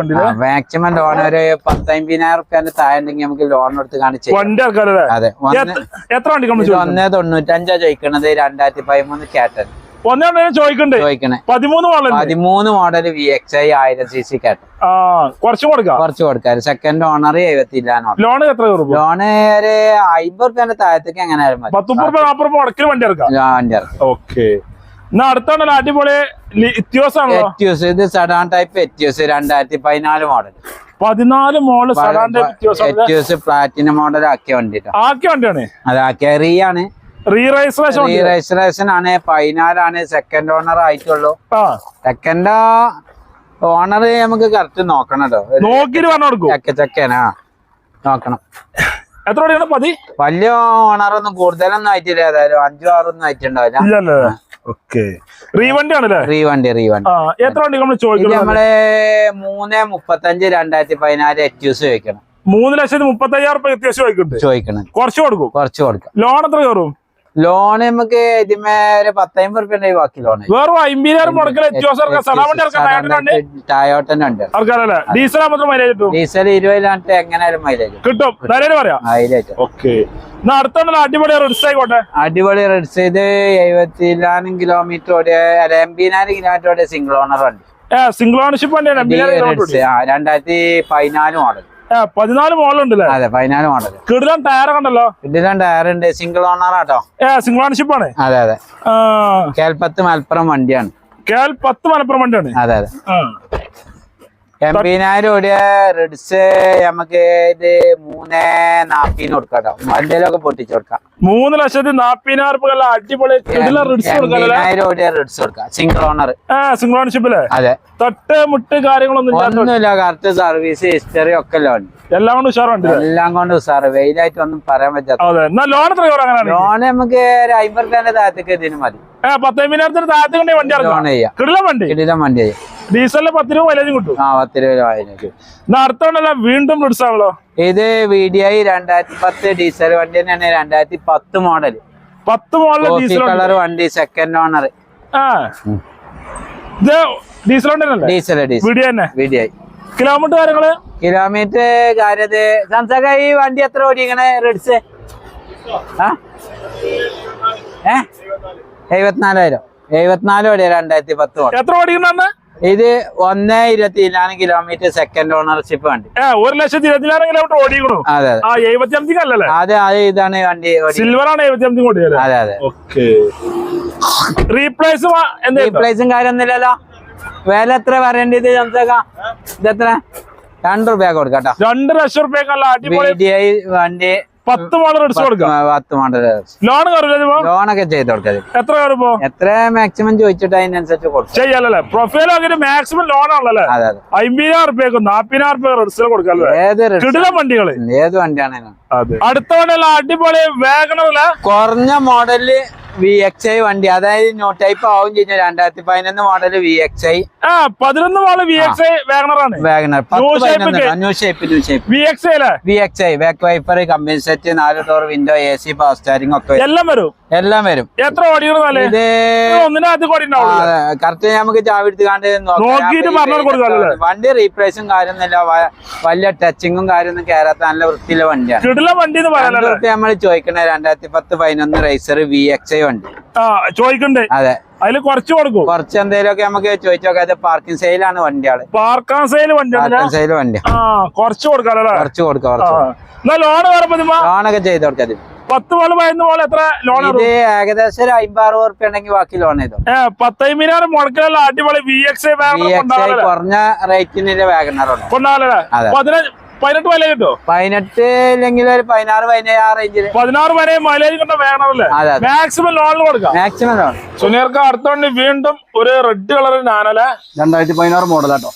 Speaker 1: ഉണ്ട്. മാക്സിമം ലോൺ ഒരു 10,000 റുപ്യന്റെ താഴെ ഉണ്ടെങ്കിൽ നമുക്ക് ലോൺ എടുത്ത് കാണിച്ചു. അതെ. 1.95 ചോദിക്കണത്. 2013 കേട്ടൻ ചോദിക്കണേ. 13 മോഡൽ VXI 1000 cc കേട്ടൻ.
Speaker 2: കുറച്ച്
Speaker 1: കൊടുക്കാം. സെക്കൻഡ് ഓണർ 70
Speaker 2: ലോൺ എത്ര?
Speaker 1: ലോണ് ഒരു 50 റുപ്യന്റെ താഴത്തേക്ക് എങ്ങനെ
Speaker 2: വണ്ടി അടുത്താണ് അടിപൊളി
Speaker 1: എറ്റിയോസ്. ഇത് sedan type Etios 2014 model.
Speaker 2: 14 model sedan type
Speaker 1: Etios platinum model ആക്കിയ വണ്ടിയാണ്. അതാക്കിയ ആണ്.
Speaker 2: റീ രജിസ്ട്രേഷൻ
Speaker 1: ആണ്. 14 സെക്കൻഡ് ഓണർ ആയിട്ടുള്ളൂ. സെക്കൻഡ് ഓണർ നമുക്ക് കറക്റ്റ് നോക്കണം കേട്ടോ. ചക്കനാ നോക്കണം. വലിയ ഓണറൊന്നും കൂടുതലൊന്നും ആയിട്ടില്ല. ഏതായാലും 5 6 ഒന്നും ആയിട്ടുണ്ടാവില്ല.
Speaker 2: റീവണ്ടി
Speaker 1: നമ്മള് 3.35 2014 എറ്റിയോസ് ചോദിക്കണം.
Speaker 2: 3,35,000 ചോദിക്കണം. കുറച്ച് കൊടുക്കാം.
Speaker 1: ലോൺ എത്ര കയറും? ലോൺ നമുക്ക് ഇതിമേ ഒരു 10-50 റുപ്യ ബാക്കി ലോൺ
Speaker 2: വെറും 50,000 മുടക്കൽ
Speaker 1: ടയോട്ടന്നെ ഉണ്ട്
Speaker 2: ഡീസൽ മാത്രം മൈലേജ് കിട്ടും.
Speaker 1: ഡീസൽ 20 എങ്ങനെയാലും മൈലേജ്
Speaker 2: കിട്ടും. പറയാം
Speaker 1: മൈലേജ്.
Speaker 2: ഓക്കെ, അടുത്ത അടിപൊളി റെഡ്സ് ആയിക്കോട്ടെ.
Speaker 1: അടിപൊളി റെഡ്സ് ഇത് 70,000 കിലോമീറ്റർ ഓടിയ 80,000 കിലോമീറ്റർ ഓടിയ സിംഗിൾ ഓണർ വണ്ടി.
Speaker 2: സിംഗിൾ ഓണർഷിപ്പ് വണ്ടിയാണ്.
Speaker 1: 2014 മോഡൽ.
Speaker 2: 14 മോഡലുണ്ടല്ലേ?
Speaker 1: അതെ, 14 മോഡൽ.
Speaker 2: കിടിലൻ ടയർ കണ്ടല്ലോ.
Speaker 1: കിടിലൻ ടയർ ഉണ്ട്. സിംഗിൾ ഓണർ ആട്ടോ.
Speaker 2: സിംഗിൾ ഓണർഷിപ്പ് ആണ്.
Speaker 1: അതെ അതെ. കേൽപ്പത്ത് മലപ്പുറം വണ്ടിയാണ്.
Speaker 2: കേൽപ്പത്ത് മലപ്പുറം വണ്ടിയാണ്.
Speaker 1: അതെ അതെ. 80,000 ഓടിയ റെഡ്സ് നമുക്ക് ഇത് 3,40,000 കൊടുക്കാട്ടോ. വണ്ടിയിലൊക്കെ പൊട്ടിച്ചു കൊടുക്കാം.
Speaker 2: 3,40,000 അടിപൊളി റെഡ്സ് കൊടുക്കാം.
Speaker 1: 80,000 ഓടിയ റെഡ്സ് കൊടുക്കാം. Single owner.
Speaker 2: സിംഗിൾ ഓണർഷിപ്പില്ലേ?
Speaker 1: അതെ.
Speaker 2: തട്ട് മുട്ട് കാര്യങ്ങളൊന്നുമില്ല.
Speaker 1: കറക്റ്റ് സർവീസ് ഹിസ്റ്ററി ഒക്കെ ഉണ്ട്.
Speaker 2: എല്ലാം കൊണ്ട് ഉഷാറുണ്ട്.
Speaker 1: എല്ലാം കൊണ്ട് ഉഷാറ്. വെയിലായിട്ട് ഒന്നും പറയാൻ പറ്റാത്ത.
Speaker 2: ലോൺ
Speaker 1: ലോൺ നമുക്ക് 50 റുപ്യന്റെ താഴത്തേക്ക് ഇതിന് മതി.
Speaker 2: 10,000 താഴത്തേക്ക് വണ്ടി
Speaker 1: ലോൺ ചെയ്യാം. വണ്ടി ചെയ്യാം.
Speaker 2: ഡീസലിന് 10 രൂപ മൈലേജും കിട്ടും.
Speaker 1: 10 രൂപ മൈലേജ്.
Speaker 2: അടുത്തോണ്ടല്ല വീണ്ടും റെഡ്സ് ആണല്ലോ. ഇത്
Speaker 1: VDI 2010 ഡീസൽ വണ്ടി തന്നെയാണ്. 2010 മോഡൽ.
Speaker 2: 10 മോഡൽ ഡീസൽ
Speaker 1: കളർ വണ്ടി. Second owner.
Speaker 2: Diesel VDI.
Speaker 1: Kilometre കാര്യത് സംസാര ഈ വണ്ടി എത്ര ഓടിക്കണേ റെഡ്സ്? 74,000. 74 ഓടിയ 2010 മോഡൽ.
Speaker 2: എത്ര ഓടിക്കണ?
Speaker 1: ഇത് 1,24,000 കിലോമീറ്റർ സെക്കൻഡ് ഓണർഷിപ്പ് വണ്ടി.
Speaker 2: 1,24,000 കിലോമീറ്റർ ഓടിക്കണോ?
Speaker 1: അതെ
Speaker 2: അതെ.
Speaker 1: അതെ ഇതാണ് വണ്ടി.
Speaker 2: സിൽവർ ആണ് 75.
Speaker 1: അതെ അതെ.
Speaker 2: റീപ്ലേസും
Speaker 1: കാര്യമൊന്നുമില്ലല്ലോ. വില എത്ര പറയേണ്ടത് സംസാക? ഇതെത്ര? 2 രൂപ കൊടുക്കാട്ടോ.
Speaker 2: 2 ലക്ഷം രൂപ
Speaker 1: വണ്ടി.
Speaker 2: 10 മോഡൽ എടുത്ത് കൊടുക്കാം.
Speaker 1: 10 മോഡൽ
Speaker 2: ലോണൊക്കെ
Speaker 1: ചെയ്ത് കൊടുക്കാം.
Speaker 2: എത്ര
Speaker 1: മാക്സിമം ചോദിച്ചിട്ട് അതിനനുസരിച്ച് കൊടുക്കും.
Speaker 2: ചെയ്യാലല്ലേ? പ്രൊഫൈൽ മാക്സിമം ലോൺ ആണല്ലേ? 50,000 രൂപയ്ക്ക് 40,000 രൂപ കൊടുക്കാം. വണ്ടികള്
Speaker 1: ഏത് വണ്ടിയാണേലും.
Speaker 2: അടുത്ത വണ്ടിയല്ല അടിപൊളി വാഗണറല്ലേ?
Speaker 1: കുറഞ്ഞ മോഡല് VXI വണ്ടി. അതായത് ന്യൂ ടൈപ്പ് ആവും ചെയ്യും. 2011 മോഡല് VXI.
Speaker 2: 11 മോഡൽ VXI വാഗണറാണ്.
Speaker 1: WagonR new shape. VXI back wiper, company set, 4 door window, AC, power steering ഒക്കെ
Speaker 2: എല്ലാം വരും. എത്ര ഓടിക്കണേ?
Speaker 1: ഇത് കറക്റ്റ് നമുക്ക് ചാവിടുത്ത് കണ്ട് വണ്ടി റീപ്ലേസും കാര്യമൊന്നുമില്ല. വലിയ ടച്ചിങ്ങും കാര്യമൊന്നും കയറാത്ത നല്ല വൃത്തിയിലെ വണ്ടിയാണ്. നമ്മൾ ചോദിക്കണേ 2010-11 റൈസർ VXI വണ്ടി
Speaker 2: ചോദിക്കണ്ടേ?
Speaker 1: അതെ.
Speaker 2: അതിൽ കുറച്ച് കൊടുക്കും.
Speaker 1: കുറച്ച് എന്തെങ്കിലുമൊക്കെ നമുക്ക് ചോദിച്ചോക്കെ. പാർക്കിംഗ് സെയിലാണ് വണ്ടിയാണ്.
Speaker 2: സെയിൽ വണ്ടി കുറച്ച് കൊടുക്കാം.
Speaker 1: ലോണൊക്കെ ചെയ്ത് കൊടുക്കാം.
Speaker 2: 10 മോള് 11 മോള് എത്ര ലോൺ?
Speaker 1: ഏകദേശം 50-60 ഉറുപ്പ്യ ഉണ്ടെങ്കിൽ ബാക്കി ലോൺ ചെയ്തോ.
Speaker 2: 10,000 മുടക്കിലുള്ള അടിപൊളി VXI
Speaker 1: കുറഞ്ഞ റേറ്റിന്റെ വാഗണറുണ്ട്.
Speaker 2: 18 മൈലേജ് കിട്ടോ?
Speaker 1: 18 ഇല്ലെങ്കിൽ ഒരു 16-17 റേഞ്ചില്.
Speaker 2: 16 വരെ മൈലേജ് കിട്ടുന്ന വാഗണറല്ലേ? മാക്സിമം ലോണിൽ കൊടുക്കാം.
Speaker 1: Maximum loan.
Speaker 2: സുനീർക്ക് അടുത്തോണ്ട് വീണ്ടും ഒരു റെഡ് കളർ ഞാനല്ലേ?
Speaker 1: 2016 മോഡൽ കേട്ടോ.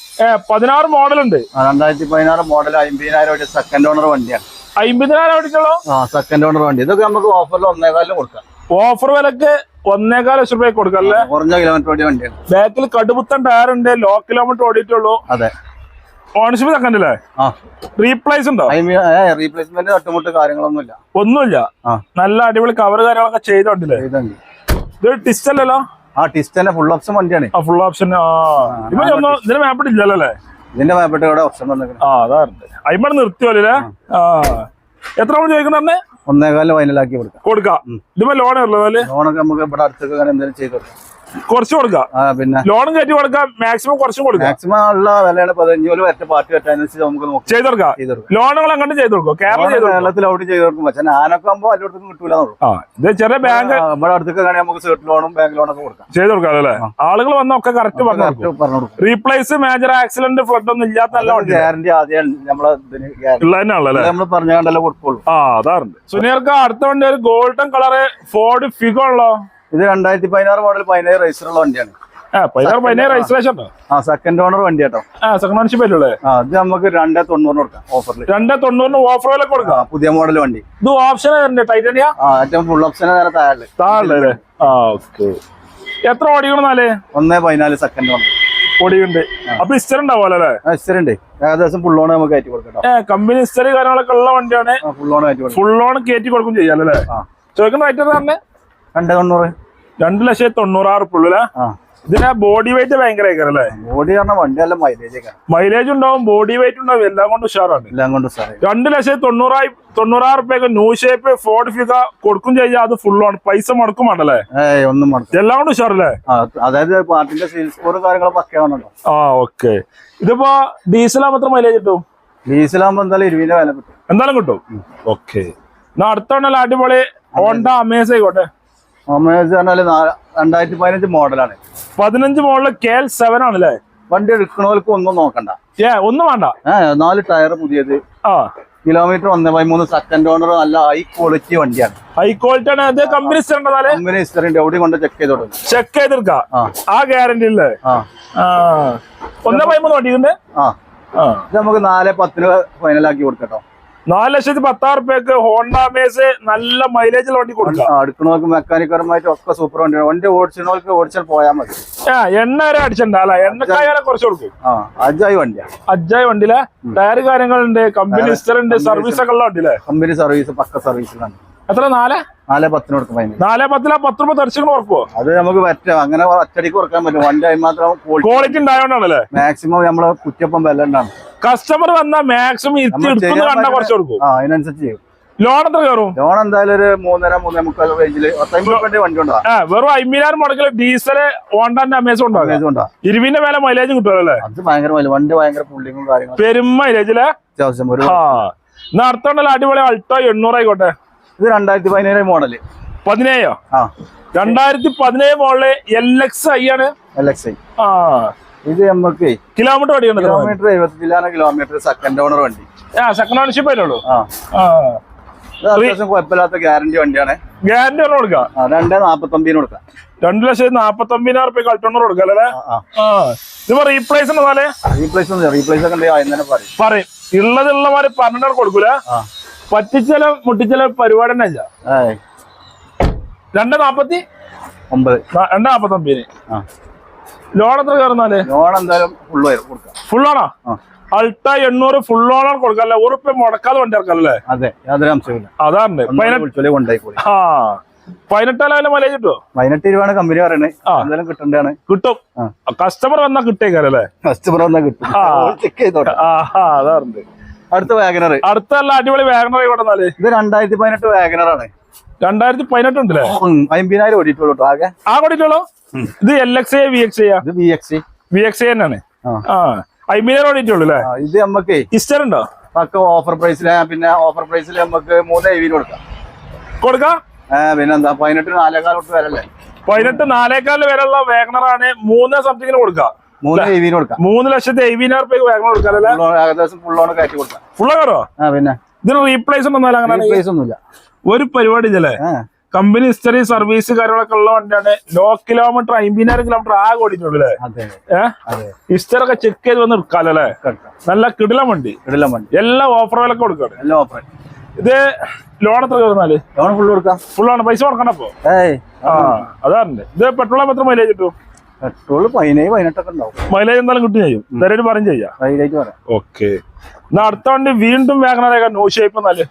Speaker 2: 16 മോഡൽ ഉണ്ട്.
Speaker 1: 2016 മോഡൽ 50,000 സെക്കൻഡ് ഓണർ വണ്ടിയാണ്.
Speaker 2: 50,000 ഓടിക്കുള്ളൂ.
Speaker 1: സെക്കൻഡ് ഓണർ വണ്ടി. ഇതൊക്കെ നമുക്ക് ഓഫറിൽ 1,400 കൊടുക്കാം.
Speaker 2: ഓഫർ വിലക്ക് 1,4 ലക്ഷം രൂപ കൊടുക്കാം അല്ലേ?
Speaker 1: കുറഞ്ഞ കിലോമീറ്റർ ഓടിയ വണ്ടിയാണ്.
Speaker 2: ബാക്കിൽ കടുപുത്തൻ ടയർ ഉണ്ട്. ലോ കിലോമീറ്റർ ഓടിയിട്ടുള്ളൂ.
Speaker 1: അതെ.
Speaker 2: ഓണർഷിപ്പ് സെക്കൻഡ് അല്ലേ? റീപ്ലേസ് ഉണ്ടോ?
Speaker 1: റീപ്ലേസ്മെന്റ് തട്ടുമുട്ട് കാര്യങ്ങളൊന്നുമില്ല.
Speaker 2: ഒന്നുമില്ല. നല്ല അടിപൊളി കവർ കാര്യങ്ങളൊക്കെ ചെയ്തോണ്ടില്ലേ? ഇത് ടിസ്റ്റ് അല്ലല്ലോ?
Speaker 1: ടിസ്റ്റ് ഫുൾ ഓപ്ഷൻ വണ്ടിയാണ്.
Speaker 2: Full option. ഇതിന് മാപ്പിട്ട് ഇല്ലല്ലോ അല്ലേ?
Speaker 1: ഇതിന്റെ മാപ്പിട്ട് ഇവിടെ ഓപ്ഷൻ
Speaker 2: അതാറുണ്ട്. അയിമ്പടെ നിർത്തിയല്ലേ? എത്ര നമ്മൾ ചോദിക്കണേ?
Speaker 1: 1,400 ഫൈനലാക്കി
Speaker 2: കൊടുക്കാം. ഇതിപ്പോ ലോൺ
Speaker 1: ലോണൊക്കെ നമുക്ക് ഇവിടെ അടുത്തൊക്കെ എന്തെങ്കിലും ചെയ്ത് കൊടുക്കാം.
Speaker 2: കുറച്ച് കൊടുക്കാം.
Speaker 1: പിന്നെ
Speaker 2: ലോണും കയറ്റി കൊടുക്കാം. മാക്സിമം കുറച്ചും കൊടുക്കാം.
Speaker 1: മാക്സിമം ഉള്ള വിലയാണ് 15 വരെ പാർട്ടി പറ്റാനുസരിച്ച് നമുക്ക്
Speaker 2: ചെയ്ത് കൊടുക്കാം. ലോണുകൾ അങ്ങോട്ട് ചെയ്ത് കൊടുക്കും.
Speaker 1: കേരളത്തിൽ ഔട്ട് ചെയ്ത് കൊടുക്കും. പക്ഷെ ഞാനൊക്കെ ആകുമ്പോൾ എല്ലായിടത്തും കിട്ടൂല.
Speaker 2: ഇത് ചെറിയ ബാങ്ക്
Speaker 1: നമ്മുടെ അടുത്തൊക്കെ നമുക്ക് സെർട്ട് ലോണും ബാങ്ക് ലോണൊക്കെ കൊടുക്കാം.
Speaker 2: ചെയ്ത് കൊടുക്കാം അല്ലേ? ആളുകൾ വന്ന ഒക്കെ കറക്റ്റ് പറഞ്ഞു കൊടുക്കും. റീപ്ലേസ് മേജർ ആക്സിഡന്റ് ഫ്ലഡ് ഒന്നും ഇല്ലാത്ത നല്ല
Speaker 1: ഗ്യാരണ്ടി ആദ്യം നമ്മളെ നമ്മൾ പറഞ്ഞാണ്ടല്ലോ കൊടുക്കുള്ളൂ.
Speaker 2: അതാറുണ്ട്. സുനീർക്ക് അടുത്ത വണ്ടി ഒരു ഗോൾഡൻ കളറ് ഫോർഡ് ഫിഗോ ഉള്ളോ?
Speaker 1: ഇത് 2016 മോഡൽ 17 റൈസറുള്ള വണ്ടിയാണ്.
Speaker 2: 17 രജിസ്ട്രേഷൻ.
Speaker 1: സെക്കൻഡ് ഓണർ വണ്ടി കേട്ടോ.
Speaker 2: സെക്കൻഡ് ഓണർഷിപ്പ് അല്ലേ?
Speaker 1: ഇത് നമുക്ക് 2,90 കൊടുക്കാം. ഓഫറിൽ
Speaker 2: 2,90 ഓഫർ വില കൊടുക്കാം.
Speaker 1: പുതിയ മോഡൽ വണ്ടി.
Speaker 2: ഇത് ഓപ്ഷൻ ടൈറ്റാനിയ
Speaker 1: ഏറ്റവും ഫുൾ ഓപ്ഷൻ
Speaker 2: താഴെ. എത്ര ഓടിക്കണമെന്നാലേ?
Speaker 1: 1,14 സെക്കൻഡ് ഓണർ
Speaker 2: ഓടിയുണ്ട്. അപ്പൊ ഹിസ്റ്ററി ഉണ്ടാവുമല്ലോ അല്ലേ?
Speaker 1: ഹിസ്റ്ററി ഉണ്ട്. ഏകദേശം ഫുൾ ഓൺ നമുക്ക് കയറ്റി കൊടുക്കാം.
Speaker 2: കമ്പനി ഹിസ്റ്ററി കാര്യങ്ങളൊക്കെ ഉള്ള വണ്ടിയാണ്.
Speaker 1: ഫുൾ ഓൺ
Speaker 2: കയറ്റി കൊടുക്കും ചെയ്യാലല്ലേ? ചോദിക്കുന്ന റേറ്റ് തന്നെ
Speaker 1: 290.
Speaker 2: 2,90,000 ഉള്ളൂ. ഇതിനെ ബോഡി വെയിറ്റ് ഭയങ്കര അല്ലേ?
Speaker 1: ബോഡി പറഞ്ഞ വണ്ടി നല്ല
Speaker 2: മൈലേജ് ഉണ്ടാവും, ബോഡി വെയിറ്റ് ഉണ്ടാവും, എല്ലാം കൊണ്ട് ഉഷാറാണ്. 2,90,000 ന്യൂ ഷേപ്പ് ഫോർഡ് ഫിഗ കൊടുക്കും ചെയ്യാം. അത് ഫുള്ളാണ്, പൈസ മുടക്കും വേണ്ടല്ലേ?
Speaker 1: ഒന്നും
Speaker 2: എല്ലാം കൊണ്ട് ഉഷാറല്ലേ?
Speaker 1: അതായത് പാർട്ടിന്റെ സെയിൽ സ്കോർ കാര്യങ്ങളും പക്കയാണല്ലോ.
Speaker 2: ഓക്കെ. ഇതിപ്പോ ഡീസൽ മാത്രം മൈലേജ് കിട്ടും?
Speaker 1: ഡീസലാകുമ്പോ എന്തായാലും 20 വില കിട്ടും,
Speaker 2: എന്തായാലും കിട്ടും. ഓക്കെ. അടുത്തോണ്ടല്ലോ അടിപൊളി ഹോണ്ട അമേസ് ആയിക്കോട്ടെ.
Speaker 1: അമേസ് പറഞ്ഞാല് 2015 മോഡലാണ്.
Speaker 2: 15 മോഡല് KL7 ആണല്ലേ?
Speaker 1: വണ്ടി എടുക്കണവർക്ക് ഒന്നും നോക്കണ്ട,
Speaker 2: ഒന്നും വേണ്ട.
Speaker 1: 4 ടയർ പുതിയത്, കിലോമീറ്റർ 1.3, സെക്കൻഡ് ഓണർ, നല്ല ഹൈ ക്വാളിറ്റി വണ്ടിയാണ്.
Speaker 2: ഹൈ ക്വാളിറ്റി ആണ്. അത് കമ്പനി
Speaker 1: കമ്പനി ഹിസ്റ്ററിന്റെ എവിടെ കൊണ്ട് ചെക്ക് ചെയ്തോളൂ,
Speaker 2: ചെക്ക് ചെയ്തെടുക്കാം. ആ ഗ്യാരണ്ടി അല്ലേ? 1.3 വണ്ടിയുണ്ട്.
Speaker 1: ഇത് നമുക്ക് 4,10 ഫൈനലാക്കി കൊടുക്കട്ടോ.
Speaker 2: 4,10,000 ഹോണ്ട അമേസ് നല്ല മൈലേജ് ഉള്ള വണ്ടി കൊടുക്കാം.
Speaker 1: അടുക്കണവർക്ക് മെക്കാനിക്കർമായിട്ട് ഒക്കെ സൂപ്പർ വണ്ടിയാണ്. വണ്ടി ഓടിച്ചവർക്ക് ഓടിച്ചാൽ പോയാൽ മതി.
Speaker 2: എണ്ണ വരെ അടിച്ചിട്ടുണ്ടല്ലേ? എണ്ണക്കായാലും കുറച്ച് കൊടുക്കും.
Speaker 1: അജായി വണ്ടിയാണ്.
Speaker 2: അജായി വണ്ടിയിലെ ടയർ കാര്യങ്ങളുണ്ട്, കമ്പനി ഹിസ്റ്റർ ഉണ്ട്, സർവീസ് ഒക്കെ ഉള്ള വണ്ടിയില്ലേ?
Speaker 1: കമ്പനി സർവീസ് പക്ക സർവീസിലാണ്.
Speaker 2: എത്ര?
Speaker 1: 4,10 കൊടുക്കും.
Speaker 2: 4,10 10 രൂപ തെറിച്ചു ഉറപ്പോ?
Speaker 1: അത് നമുക്ക് പറ്റാം, അങ്ങനെ അച്ചടിക്ക് കൊടുക്കാൻ പറ്റും. വണ്ടി അതിന് മാത്രം
Speaker 2: ക്വാളിറ്റി ഉണ്ടായോണ്ടാണല്ലേ?
Speaker 1: മാക്സിമം നമ്മള് കുറ്റപ്പം വില ഉണ്ടാണ്.
Speaker 2: കസ്റ്റമർ വന്നാൽ മാക്സിമം കണ്ടാ കുറച്ച് കൊടുക്കും.
Speaker 1: അതിനനുസരിച്ച് ചെയ്യും.
Speaker 2: ലോൺ എത്ര കയറും?
Speaker 1: ലോൺ എന്തായാലും ഒരു 3.5-3.25 റേഞ്ചില് 50 വണ്ടി ഉണ്ടാവും.
Speaker 2: വെറും 50,000 മുടക്കില് ഡീസല് ഹോണ്ടന്റെ അമേസ് ഉണ്ടാവും. 20 വില മൈലേജ് കിട്ടുമല്ലോ?
Speaker 1: അത് ഭയങ്കര വണ്ടി ഭയങ്കര പുള്ളിങ്ങും കാര്യങ്ങളും
Speaker 2: പെരും മൈലേജില് അത്യാവശ്യം. അടുത്തോണ്ടല്ലോ അടിപൊളി അൾട്ടോ 800 ആയിക്കോട്ടെ.
Speaker 1: ഇത് 2017 മോഡല്.
Speaker 2: 17? 2017 മോഡല് LXi ആണ്.
Speaker 1: LXi. ഇത് നമുക്ക്
Speaker 2: കിലോമീറ്റർ ഓടിക്കണം.
Speaker 1: കിലോമീറ്റർ 75 കിലോമീറ്റർ, സെക്കൻഡ് ഓണർ വണ്ടി.
Speaker 2: സെക്കൻഡ് ഓണർഷിപ്പ് ആയിട്ടുള്ളൂ.
Speaker 1: അത്യാവശ്യം കുഴപ്പമില്ലാത്ത ഗ്യാരണ്ടി വണ്ടിയാണ്.
Speaker 2: ഗ്യാരണ്ടി കൊടുക്കാം.
Speaker 1: 2,49 കൊടുക്കാം.
Speaker 2: 2,49,000 അൾട്ടോണർ കൊടുക്കാം അല്ലേ? ഇത് റീപ്ലേസ് ഉണ്ടല്ലേ?
Speaker 1: റീപ്ലേസ് ഒക്കെ ഉണ്ട്
Speaker 2: പറയും. ഉള്ളതുള്ളമാര് പറഞ്ഞിട്ട് കൊടുക്കൂല. പറ്റിച്ചാലും മുട്ടിച്ചാലും പരിപാടി തന്നെ ഇല്ല. 2,49. 2,49. ലോൺ എത്ര കയറുന്നാല്?
Speaker 1: ലോൺ എന്തായാലും
Speaker 2: ഫുള്ളാണോ? അൾട്ട 800 ഫുൾ ഓണർ കൊടുക്കല്ലേ? ഉറുപ്പ് മുടക്കാതെ വണ്ടി ഇറക്കല്ലേ?
Speaker 1: അതെ, യാതൊരു അംശമില്ല.
Speaker 2: അതാണ് 18,000 മൈലേജ് കിട്ടുമോ?
Speaker 1: 18 കമ്പനി പറയണേ. എന്തായാലും കിട്ടണ്ടാണ്.
Speaker 2: കിട്ടും. കസ്റ്റമർ വന്നാ കിട്ടേക്കാരല്ലേ?
Speaker 1: കസ്റ്റമർ വന്നാ കിട്ടും.
Speaker 2: അതാറുണ്ട്.
Speaker 1: അടുത്ത വാഗനർ.
Speaker 2: അടുത്തല്ല അടിപൊളി വാഗനർ ആയിക്കോട്ടെ.
Speaker 1: ഇത് 2018 വാഗനറാണ്.
Speaker 2: 2018 ഉണ്ടല്ലേ?
Speaker 1: 50,000 ഓടിയിട്ടുള്ളൂ ആകെ.
Speaker 2: ഓടിയിട്ടുള്ളൂ. ഇത് LXi VXi?
Speaker 1: ഇത് VXi
Speaker 2: തന്നെയാണ്. 50,000 ഓടിയിട്ടുള്ളൂ അല്ലേ?
Speaker 1: ഇത് നമുക്ക്
Speaker 2: ഹിസ്റ്റർ ഉണ്ടോ?
Speaker 1: പക്ക ഓഫർ പ്രൈസിൽ. പിന്നെ ഓഫർ പ്രൈസിൽ നമുക്ക് 3,70 കൊടുക്കാം. പിന്നെന്താ 18,4,4 വരല്ലേ?
Speaker 2: 18,4,4 വരെയുള്ള വാഗനറാണ്. 3 സംതിങ്ങിന് കൊടുക്കാം.
Speaker 1: 3,70 കൊടുക്കാം.
Speaker 2: 3,70,000 വാഗനർ കൊടുക്കാം.
Speaker 1: ഏകദേശം ഫുൾ ഓൺ കയറ്റി കൊടുക്കാം.
Speaker 2: ഫുള്ള് കയറോ?
Speaker 1: പിന്നെ
Speaker 2: ഇതിന് റീപ്ലേസ്
Speaker 1: ഒന്നുമില്ല.
Speaker 2: ഒരു പരിപാടി ഇല്ലേ? കമ്പനി ഹിസ്റ്ററി സർവീസ് കാര്യങ്ങളൊക്കെ ഉള്ള വണ്ടിയാണ്. ലോ കിലോമീറ്റർ 50,000 കിലോമീറ്റർ ആകെ ഓടിയിട്ടുള്ളൂ അല്ലേ? ഹിസ്റ്ററി ഒക്കെ ചെക്ക് ചെയ്ത് വന്ന് എടുക്കാലോ അല്ലേ? നല്ല കിടിലം വണ്ടി. എല്ലാ ഓഫർ വിലക്ക് കൊടുക്കാണ്. ഇത് ലോൺ എത്ര കയറുന്നാല്?
Speaker 1: ലോൺ ഫുൾ കൊടുക്കാം.
Speaker 2: ഫുള്ളാണ്. പൈസ കൊടുക്കണം. അപ്പൊ അതാറുണ്ട്. ഇത് പെട്രോൾ എത്ര മൈലേജ് കിട്ടും?
Speaker 1: പെട്രോൾ 17-18 ഒക്കെ ഉണ്ടാവും.
Speaker 2: മൈലേജ് എന്തായാലും കിട്ടും ചെയ്യും. ധൈര്യം പറയും ചെയ്യാം. ഓക്കെ. അടുത്ത വണ്ടി വീണ്ടും വാഗനർ ന്യൂ ഷേപ്പ്. എന്നാല്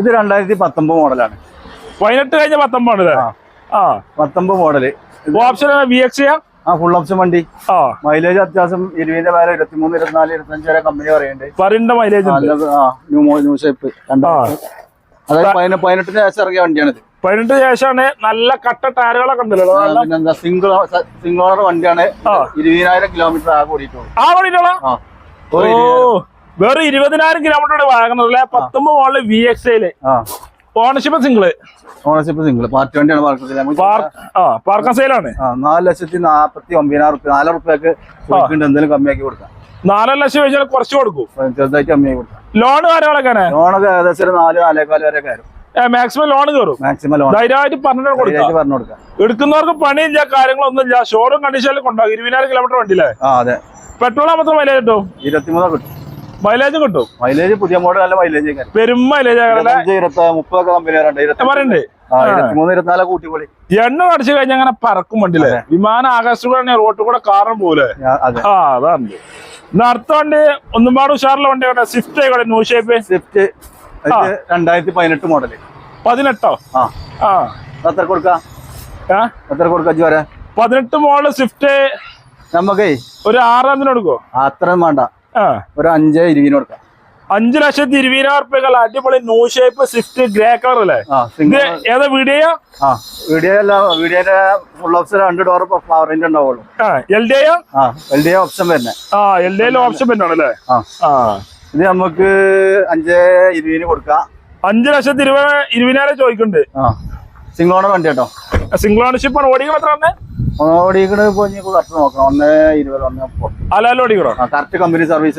Speaker 1: ഇത് 2019 മോഡലാണ്.
Speaker 2: 18 കഴിഞ്ഞ 19 ആണല്ലേ?
Speaker 1: 19 model.
Speaker 2: Option VXi?
Speaker 1: Full option വണ്ടി. മൈലേജ് അത്യാവശ്യം 20 വരെ 23, 24, 25 വരെ കമ്പനി പറയുന്നുണ്ട്.
Speaker 2: Mileage
Speaker 1: new shape. അതായത് 18-ന് ശേഷം ഇറങ്ങിയ വണ്ടിയാണിത്. 18
Speaker 2: ശേഷമാണ്. നല്ല കട്ട ടയറുകളൊക്കെ ഉണ്ടല്ലോ.
Speaker 1: പിന്നെന്താ സിംഗിൾ ഓണർ വണ്ടിയാണ്. 20,000 കിലോമീറ്റർ ആകെ ഓടിയിട്ടുള്ളൂ.
Speaker 2: വേറെ 20,000 കിലോമീറ്റർ വാങ്ങണല്ലേ? 19 model VXi. Ownership single.
Speaker 1: Party വണ്ടിയാണ്.
Speaker 2: പാർക്കാൻ സെയിലാണ്.
Speaker 1: 4,49,000 4 എന്തെങ്കിലും കമ്മിയാക്കി കൊടുക്കാം.
Speaker 2: 4 ലക്ഷം വെച്ചാൽ കുറച്ച് കൊടുക്കും.
Speaker 1: ചെറുതായിട്ട് കമ്മിയാക്കി കൊടുക്കാം.
Speaker 2: ലോൺ കാര്യങ്ങളൊക്കെ
Speaker 1: ലോണൊക്കെ ഏകദേശം 4-4,4 വരെ കയറും.
Speaker 2: മാക്സിമം ലോൺ കയറും. ധൈര്യമായിട്ട് പറഞ്ഞു കൊടുക്കാം. എടുക്കുന്നവർക്ക് പണിയില്ല, കാര്യങ്ങളൊന്നുമില്ല. ഷോറൂം കണ്ടീഷനിൽ കൊണ്ടാകും. 20,000 കിലോമീറ്റർ വണ്ടിയില്ലേ? പെട്രോൾ ആകുമ്പോൾ മൈലേജ് കിട്ടും.
Speaker 1: 23 കിട്ടും.
Speaker 2: മൈലേജും കിട്ടും.
Speaker 1: മൈലേജ് പുതിയ മോഡൽ നല്ല മൈലേജ്. പെരും
Speaker 2: മൈലേജ്
Speaker 1: 30 കമ്പനി
Speaker 2: പറയണ്ടേ?
Speaker 1: 23-24 കൂട്ടിപ്പൊളി.
Speaker 2: എണ്ണ അടിച്ചു കഴിഞ്ഞാൽ അങ്ങനെ പറക്കും വണ്ടിയില്ലേ? വിമാനം ആകാശത്തൂടെ റോട്ടിൽ കൂടെ കാറും പോലെ. അതാണ്. അടുത്ത വണ്ടി ഒന്നും പാട് ഉഷാറുള്ള വണ്ടി സ്വിഫ്റ്റ് ആയിക്കോട്ടെ. New shape.
Speaker 1: Swift 2018 model.
Speaker 2: 18?
Speaker 1: എത്ര കൊടുക്കാം?
Speaker 3: എത്ര കൊടുക്കാം വരെ?
Speaker 2: 18 മോഡൽ സ്വിഫ്റ്റ്
Speaker 3: നമുക്കേ
Speaker 2: ഒരു 6 കൊടുക്കോ?
Speaker 3: അത്രയും വേണ്ട, ഒരു 5-20 കൊടുക്കാം.
Speaker 2: 5,20,000 അടിപൊളി new shape Swift grey colour അല്ലേ? ഏതാ വീഡിയോ?
Speaker 3: വീഡിയോയുടെ ഫുൾ ഓപ്ഷൻ 2 ഡോർ ഫ്ലവർ റേഞ്ച് ഉണ്ടാവുള്ളൂ. LDA ഓപ്ഷൻ വരുന്നേ.
Speaker 2: LDA ഓപ്ഷൻ വരുന്നല്ലേ?
Speaker 3: ഇത് നമുക്ക് 5-20 കൊടുക്കാം.
Speaker 2: 5,20,000 ചോദിക്കുന്നുണ്ട്.
Speaker 3: സിംഗിൾ ഓണർ വണ്ടി കേട്ടോ.
Speaker 2: സിംഗിൾ ഓണർഷിപ്പ് ആണ്. ഓടിക്കണം എത്ര?
Speaker 3: ഓടിക്കണ കറക്റ്റ് നോക്കണം. 1-20
Speaker 2: ഓടിക്കണോ?
Speaker 3: കറക്റ്റ് കമ്പനി സർവീസ്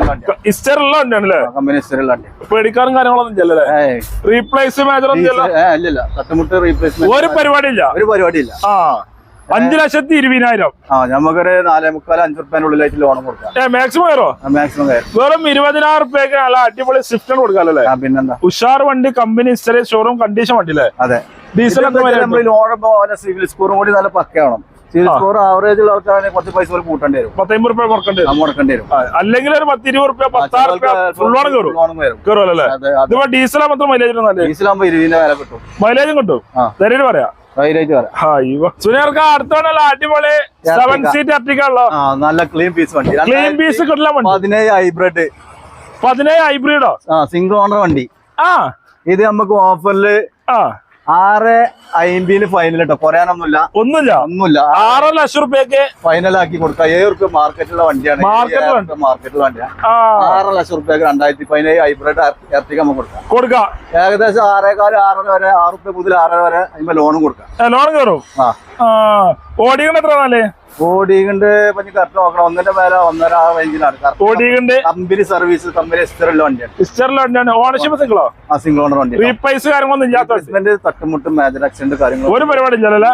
Speaker 2: ഇസ്റ്ററുള്ള വണ്ടിയാണല്ലേ?
Speaker 3: കമ്പനി ഇസ്റ്ററുള്ള വണ്ടി.
Speaker 2: പേടിക്കാറും കാര്യങ്ങളൊന്നും ഇല്ലല്ലേ? റീപ്ലേസ് മേജർ
Speaker 3: ഇല്ല, തട്ടുമുട്ട് റീപ്ലേസ്മെന്റ്
Speaker 2: ഒരു പരിപാടി ഇല്ല. 5,20,000.
Speaker 3: നമുക്കൊരു 4.25-5 റുപ്യനുള്ളിലായിട്ട് ലോൺ കൊടുക്കാം.
Speaker 2: മാക്സിമം കയറോ?
Speaker 3: മാക്സിമം കയറും.
Speaker 2: വെറും 20,000 നല്ല അടിപൊളി സ്വിഫ്റ്റ് കൊടുക്കാല്ലേ?
Speaker 3: പിന്നെന്താ,
Speaker 2: ഉഷാർ വണ്ടി, കമ്പനി ഇസ്റ്റർ, ഷോറൂം കണ്ടീഷൻ വണ്ടി അല്ലേ?
Speaker 3: അതെ.
Speaker 2: ഡീസൽ
Speaker 3: സിവിൽ സ്കോറും കൂടി നല്ല പക്കയാവണം. സിവിൽ സ്കോർ ആവറേജ് ഉള്ള ആൾക്കാരെ കുറച്ച് പൈസ പോലും കൂട്ടേണ്ടി വരും.
Speaker 2: 10-50 റുപ്യ മുടക്കേണ്ടി വരും. അല്ലെങ്കിൽ ഒരു 10-20 റുപ്യ 16 റുപ്യ ഫുൾ ലോൺ കയറുമല്ലേ? ഇതിപ്പോ ഡീസൽ മാത്രം മൈലേജ്
Speaker 3: ഡീസലാകുമ്പോ 20 വില കിട്ടും.
Speaker 2: മൈലേജും കിട്ടും. ധൈര്യം പറയാം. സുനിയർക്ക് അടുത്തോണ്ടല്ല അടിപൊളി 7 സീറ്റ് എർട്ടിക്കല്ലോ.
Speaker 3: നല്ല ക്ലീൻ പീസ് വണ്ടി.
Speaker 2: ക്ലീൻ പീസ് കിട്ടില്ല.
Speaker 3: 17 ഹൈബ്രിഡ്.
Speaker 2: 17 ഹൈബ്രിഡോ?
Speaker 3: സിംഗിൾ ഓണർ വണ്ടി. ഇത് നമുക്ക് ഓഫറില് 6.50 ഫൈനൽ കേട്ടോ. കുറയാനൊന്നുമില്ല, ഒന്നുമില്ല. 6 ലക്ഷം റുപ്യക്ക് ഫൈനൽ ആക്കി കൊടുക്കാം. 7 റുപ്യ മാർക്കറ്റിലുള്ള വണ്ടിയാണ്. മാർക്കറ്റിലുള്ള വണ്ടിയാണ്. 6 ലക്ഷം റുപ്യക്ക് 2017 ഹൈബ്രിഡ് എർട്ടിക നമുക്ക് കൊടുക്കാം. ഏകദേശം 6.25-6 വരെ, 6 റുപ്യ മുതൽ 6 വരെ അതിന് ലോണും കൊടുക്കാം. ലോൺ കയറും. ഓടിക്കണ്ട എത്ര നാലേ? ഓടിക്കണ്ട് കറക്റ്റ് നോക്കണം. 1.5 മേലെ 1.5 റേഞ്ചിലാണ്. കമ്പനി സർവീസ്, കമ്പനി ഇസ്റ്ററുള്ള വണ്ടിയാണ്. ഓണർഷിപ്പ് സിംഗിളോ? സിംഗിൾ ഓണർ വണ്ടി. റീപ്ലേസ് കാര്യങ്ങളൊന്നും ഇല്ലാത്ത, തട്ടുമുട്ടും മേജർ ആക്സിഡന്റ് കാര്യങ്ങൾ ഒരു പരിപാടി ഇല്ലല്ലേ?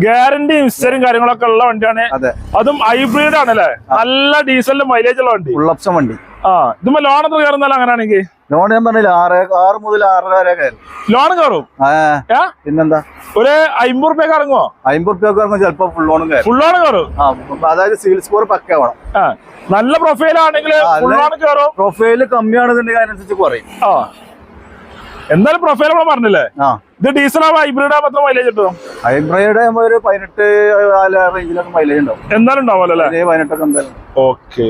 Speaker 3: ഗ്യാരണ്ടി ഇസ്റ്ററും കാര്യങ്ങളൊക്കെ ഉള്ള വണ്ടിയാണ്. അതും ഹൈബ്രിഡ് ആണല്ലേ? നല്ല ഡീസലിന്റെ മൈലേജ് ഉള്ള വണ്ടി, ഫുൾ ഓപ്ഷൻ വണ്ടി. ഇതുമ്പോ ലോൺ എത്ര കയറുന്നല്ലോ? അങ്ങനെയാണെങ്കിൽ ലോൺ ഞാൻ പറഞ്ഞില്ല, 6 മുതൽ 6 വരെ കയറും. ലോൺ കയറും. പിന്നെന്താ, ഒരു 50 റുപ്യക്ക് ഇറങ്ങുമോ? 50 റുപ്യക്ക് ഇറങ്ങും. ചിലപ്പോ ഫുൾ ലോണും കയറും. ഫുൾ ലോൺ കയറും. അതായത് സിവിൽ സ്കോർ പക്കാവണം. നല്ല പ്രൊഫൈൽ ആണെങ്കിൽ ഫുൾ ലോൺ കയറും. പ്രൊഫൈല് കമ്മിയാണെന്നുണ്ടെങ്കിൽ അതിനനുസരിച്ച് കുറയും. എന്തായാലും പ്രൊഫൈൽ നമ്മൾ പറഞ്ഞില്ലേ? ഇത് ഡീസൽ ഹൈബ്രിഡ് മാത്രം മൈലേജ് കിട്ടും. ഹൈബ്രിഡ് ഒരു 18 റേഞ്ചിലൊക്കെ മൈലേജ് ഉണ്ടാവും. എന്തായാലും ഉണ്ടാവുമല്ലോ? 18 എന്തായാലും. ഓക്കെ.